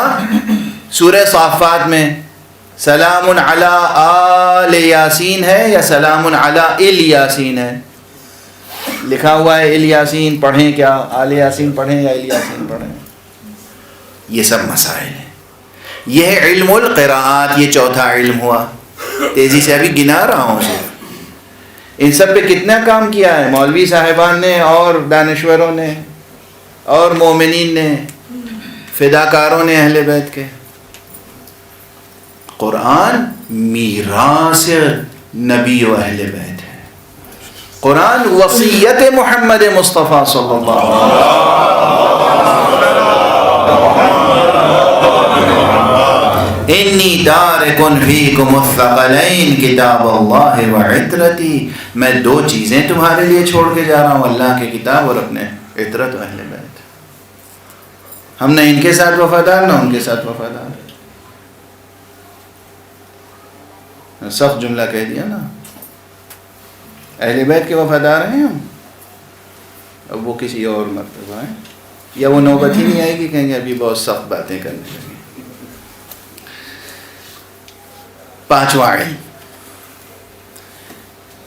سورہ صافات میں سلام علی آل یاسین ہے یا سلام علی الیاسین ہے، لکھا ہوا ہے الیاسین، پڑھیں کیا آل یاسین پڑھیں یا الیاسین پڑھیں. یہ سب مسائل ہیں. یہ ہے علم القراءات، یہ چوتھا علم ہوا. تیزی سے ابھی گنا رہا ہوں صرف. ان سب پہ کتنا کام کیا ہے مولوی صاحبان نے اور دانشوروں نے اور مومنین نے، فداکاروں نے اہل بیت کے. قرآن میراث نبی و اہل بیت ہے. قرآن وصیت محمد مصطفیٰ صلی اللہ علیہ وسلم. انی تارکن فیکم الثقلین کتاب اللہ و عطرتی، میں 2 چیزیں تمہارے لیے چھوڑ کے جا رہا ہوں، اللہ کی کتاب اور اپنے عطرت و اہل بیت. ہم نہ ان کے ساتھ وفادار نہ ان کے ساتھ وفادار. سخت جملہ کہہ دیا نا، اہل بیت کے وفادار ہیں ہم، اب وہ کسی اور مرتبہ ہیں، یا وہ نوبت ہی نہیں آئے گی کہیں گے ابھی بہت سخت باتیں کرنے لگے. 5واں علم،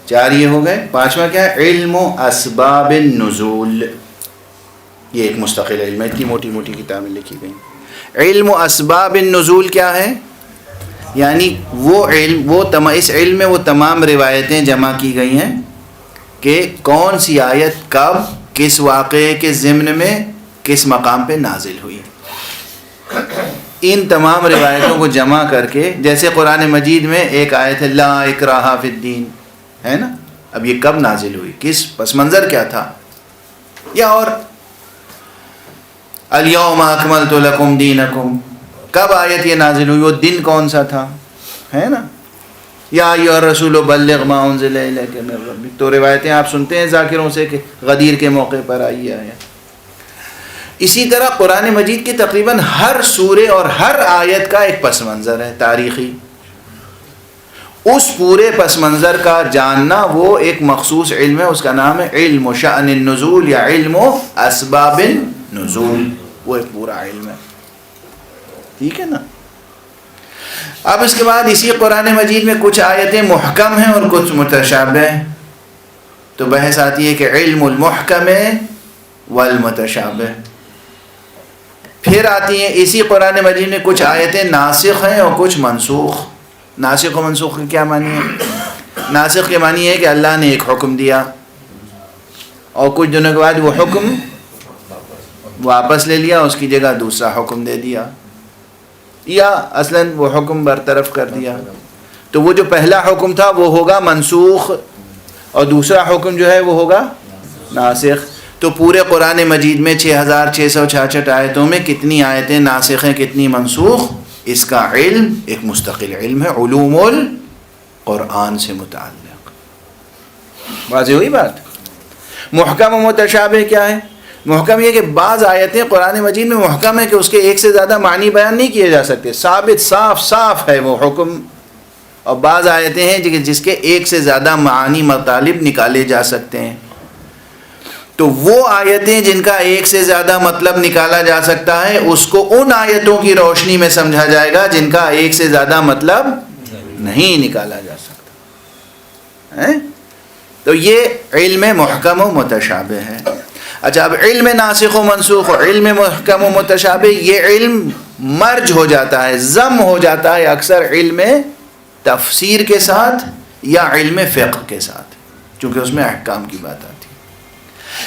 4 یہ ہو گئے. 5واں کیا ہے؟ علم اسباب النزول. یہ ایک مستقل علم ہے، اتنی موٹی موٹی کتابیں لکھی گئی. علم اسباب النزول کیا ہے؟ یعنی وہ علم اس علم میں وہ تمام روایتیں جمع کی گئی ہیں کہ کون سی آیت کب کس واقعے کے ضمن میں کس مقام پہ نازل ہوئی. ان تمام روایتوں کو جمع کر کے، جیسے قرآن مجید میں ایک آیت ہے لا اکراہ فی الدین، ہے نا، اب یہ کب نازل ہوئی، کس پس منظر کیا تھا، یا اور الیوم اکملت لکم دینکم، کب آیت یہ نازل ہوئی، وہ دن کون سا تھا، ہے نا. یا ایھا الرسول بلغ ما انزل الیک من ربک، تو روایتیں آپ سنتے ہیں ذاکروں سے کہ غدیر کے موقع پر آئی ہے. اسی طرح قرآن مجید کی تقریباً ہر سورے اور ہر آیت کا ایک پس منظر ہے تاریخی. اس پورے پس منظر کا جاننا وہ ایک مخصوص علم ہے، اس کا نام ہے علم شأن النزول یا علم اسباب النزول، وہ ایک پورا علم ہے. ٹھیک ہے نا. اب اس کے بعد اسی قرآن مجید میں کچھ آیتیں محکم ہیں اور کچھ متشابہ ہیں، تو بحث آتی ہے کہ علم المحکم والمتشابہ. پھر آتی ہیں اسی قرآن مجید میں کچھ آیتیں ناسخ ہیں اور کچھ منسوخ. ناسخ و منسوخ کے کیا معنی ہے؟ ناسخ کے معنی ہے کہ اللہ نے ایک حکم دیا اور کچھ دنوں کے بعد وہ حکم واپس لے لیا، اس کی جگہ دوسرا حکم دے دیا، یا اصلاً وہ حکم برطرف کر دیا. تو وہ جو پہلا حکم تھا وہ ہوگا منسوخ اور دوسرا حکم جو ہے وہ ہوگا ناسخ. تو پورے قرآن مجید میں 6666 آیتوں میں کتنی آیتیں ناسخ ہیں، کتنی منسوخ، اس کا علم ایک مستقل علم ہے، علوم القرآن سے متعلق. واضح ہوئی بات. محکم و متشابہ کیا ہے؟ محکم یہ کہ بعض آیتیں قرآن مجید میں محکم ہے کہ اس کے ایک سے زیادہ معنی بیان نہیں کیے جا سکتے، ثابت صاف ہے وہ حکم. اور بعض آیتیں ہیں جس کے ایک سے زیادہ معانی مطالب نکالے جا سکتے ہیں. تو وہ آیتیں جن کا ایک سے زیادہ مطلب نکالا جا سکتا ہے اس کو ان آیتوں کی روشنی میں سمجھا جائے گا جن کا ایک سے زیادہ مطلب نہیں نکالا جا سکتا. تو یہ علم محکم و متشابہ ہے. اچھا، اب علم ناسخ و منسوخ و علم محکم و متشابہ، یہ علم مرج ہو جاتا ہے، ضم ہو جاتا ہے اکثر علم تفسیر کے ساتھ یا علم فقہ کے ساتھ، چونکہ اس میں احکام کی بات آتی ہے.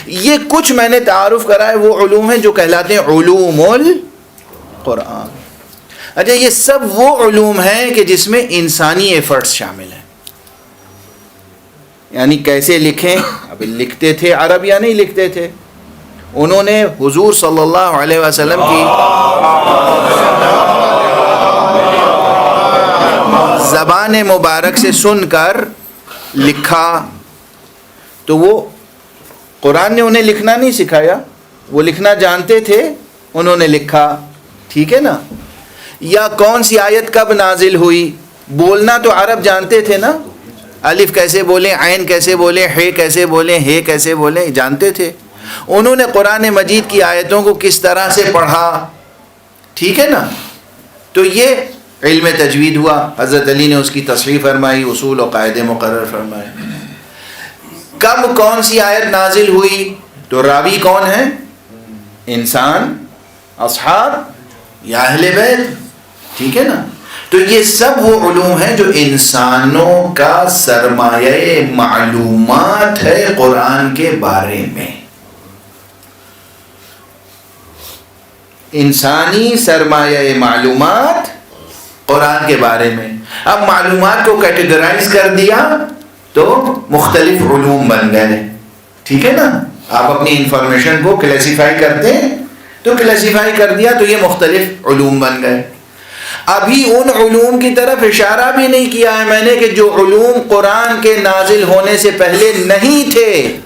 یہ کچھ میں نے تعارف کرا ہے وہ علوم ہیں جو کہلاتے ہیں علوم القرآن. اچھا، یہ سب وہ علوم ہیں کہ جس میں انسانی ایفرٹس شامل ہیں. یعنی کیسے لکھیں، اب لکھتے تھے عرب یا نہیں لکھتے تھے، انہوں نے حضور صلی اللہ علیہ وسلم کی زبان مبارک سے سن کر لکھا. تو وہ قرآن نے انہیں لکھنا نہیں سکھایا، وہ لکھنا جانتے تھے، انہوں نے لکھا. ٹھیک ہے نا. یا کون سی آیت کب نازل ہوئی، بولنا تو عرب جانتے تھے نا، الف کیسے بولیں، عین کیسے بولیں، ہے کیسے بولیں، ہے کیسے بولیں، جانتے تھے. انہوں نے قرآن مجید کی آیتوں کو کس طرح سے پڑھا. ٹھیک ہے نا. تو یہ علم تجوید ہوا، حضرت علی نے اس کی تصحیح فرمائی، اصول و قاعدے مقرر فرمائے. کب کون سی آیت نازل ہوئی، تو راوی کون ہے، انسان، اصحاب یا اہل بیت. ٹھیک ہے نا. تو یہ سب وہ علوم ہیں جو انسانوں کا سرمایہ معلومات ہے قرآن کے بارے میں. انسانی سرمایہ معلومات قرآن کے بارے میں. اب معلومات کو کیٹیگرائز کر دیا تو مختلف علوم بن گئے. ٹھیک ہے نا. آپ اپنی انفارمیشن کو کلیسیفائی کرتے ہیں تو کلیسیفائی کر دیا تو یہ مختلف علوم بن گئے. ابھی ان علوم کی طرف اشارہ بھی نہیں کیا ہے میں نے کہ جو علوم قرآن کے نازل ہونے سے پہلے نہیں تھے،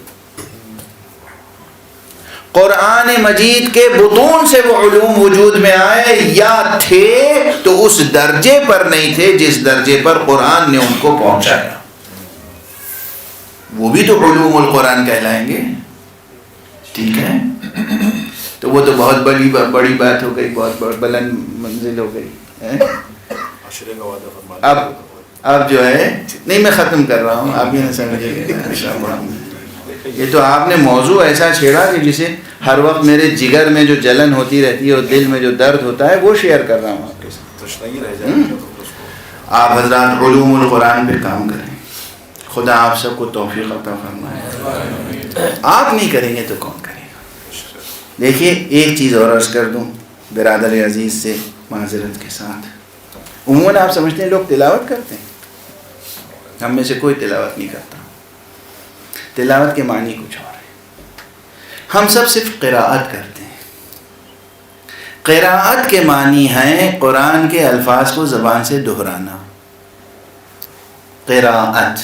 قرآن مجید کے بطون سے وہ علوم وجود میں آئے، یا تھے تو اس درجے پر نہیں تھے جس درجے پر قرآن نے ان کو پہنچایا. وہ بھی تو علوم القرآن کہلائیں گے. ٹھیک ہے. تو وہ تو بہت بڑی بات ہو گئی، بہت بلند منزل ہو گئی. اب جو ہے نہیں، میں ختم کر رہا ہوں، آپ یہ نہ سمجھے. یہ تو آپ نے موضوع ایسا چھیڑا کہ جسے ہر وقت میرے جگر میں جو جلن ہوتی رہتی ہے اور دل میں جو درد ہوتا ہے وہ شیئر کر رہا ہوں آپ کے ساتھ. آپ حضرات علوم القرآن پہ کام کریں. خدا آپ سب کو توفیق عطا فرمائے. آپ نہیں کریں گے تو کون کرے گا؟ دیکھیے ایک چیز اور عرض کر دوں برادر عزیز سے معذرت کے ساتھ. عموماً آپ سمجھتے ہیں لوگ تلاوت کرتے ہیں، ہم میں سے کوئی تلاوت نہیں کرتا. تلاوت کے معنی کچھ اور ہے. ہم سب صرف قراءت کرتے ہیں. قراءت کے معنی ہیں قرآن کے الفاظ کو زبان سے دہرانا، قراءت.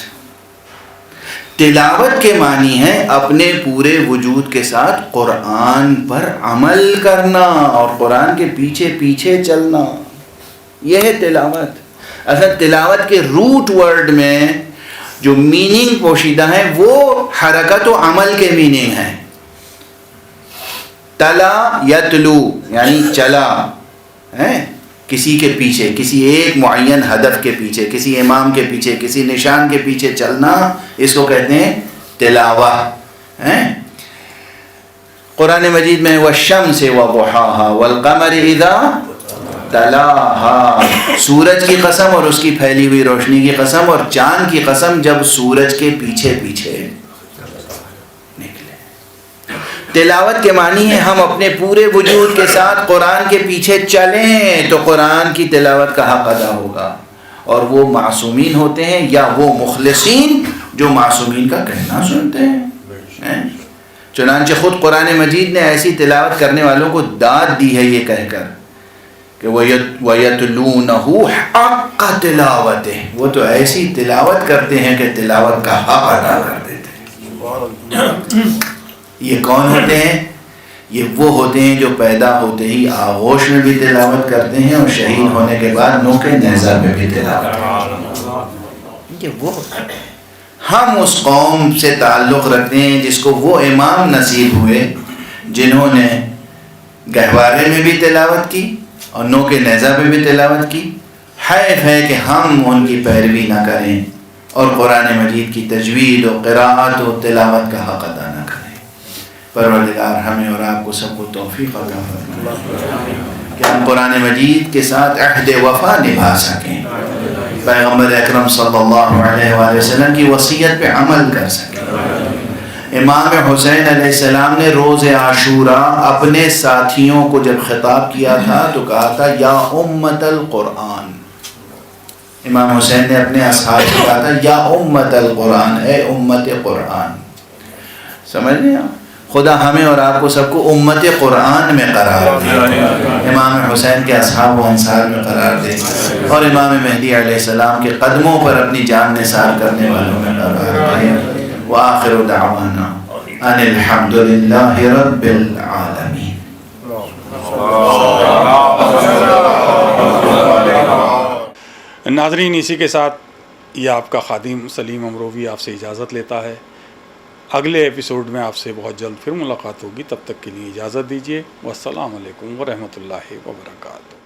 تلاوت کے معنی ہے اپنے پورے وجود کے ساتھ قرآن پر عمل کرنا اور قرآن کے پیچھے پیچھے چلنا. یہ ہے تلاوت. اصل تلاوت کے روٹ ورڈ میں جو میننگ پوشیدہ ہے وہ حرکت و عمل کے میننگ ہیں. تلا یتلو یعنی چلا ہے کسی کے پیچھے، کسی ایک معین ہدف کے پیچھے، کسی امام کے پیچھے، کسی نشان کے پیچھے چلنا، اس کو کہتے ہیں تلاوت. قرآن مجید میں والشمس وضحاها والقمر اذا تلاها، سورج کی قسم اور اس کی پھیلی ہوئی روشنی کی قسم اور چاند کی قسم جب سورج کے پیچھے پیچھے نکلے. تلاوت کے معنی ہے ہم اپنے پورے وجود کے ساتھ قرآن کے پیچھے چلیں تو قرآن کی تلاوت کا حق ادا ہوگا. اور وہ معصومین ہوتے ہیں یا وہ مخلصین جو معصومین کا کہنا سنتے ہیں. چنانچہ خود قرآن مجید نے ایسی تلاوت کرنے والوں کو داد دی ہے یہ کہہ کر کہ وَيَتْلُونَهُ حَقَّ تِلَاوَتِهِ، وہ تو ایسی تلاوت کرتے ہیں کہ تلاوت کا حق ادا کر دیتے ہیں. یہ کون ہوتے ہیں؟ یہ وہ ہوتے ہیں جو پیدا ہوتے ہی آغوش میں بھی تلاوت کرتے ہیں اور شہید ہونے کے بعد نوک نیزہ میں بھی تلاوت کرتے ہیں. یہ وہ ہوتے ہیں. ہم اس قوم سے تعلق رکھتے ہیں جس کو وہ امام نصیب ہوئے جنہوں نے گہوارے میں بھی تلاوت کی اور نوک نیزہ میں بھی تلاوت کی. حیف ہے کہ ہم ان کی پیروی نہ کریں اور قرآن مجید کی تجوید و قراءت و تلاوت کا حق ادا نہ کریں. پروردگار ہمیں اور آپ کو سب کو توفیق عطا فرمائے کہ ہم قرآن مجید کے ساتھ عہد وفا نبھا سکیں، پیغمبر اکرم صلی اللہ علیہ وآلہ وسلم کی وصیت پہ عمل کر سکیں. امام حسین علیہ السلام نے روز عاشوراء اپنے ساتھیوں کو جب خطاب کیا تھا تو کہا تھا یا امت القرآن. امام حسین نے اپنے اصحاب سے کہا تھا یا امت القرآن، اے امت قرآن. سمجھ لیں آپ؟ خدا ہمیں اور آپ کو سب کو امت قرآن میں قرار دے، امام حسین کے اصحاب و انصار میں قرار دے اور امام مہدی علیہ السلام کے قدموں پر اپنی جان نثار کرنے والوں میں قرار دے. وآخر دعوانا ان الحمد للہ رب العالمین. ناظرین، اسی کے ساتھ یہ آپ کا خادم سلیم امروی آپ سے اجازت لیتا ہے. اگلے ایپیسوڈ میں آپ سے بہت جلد پھر ملاقات ہوگی. تب تک کے لیے اجازت دیجیے. والسلام علیکم ورحمۃ اللہ وبرکاتہ.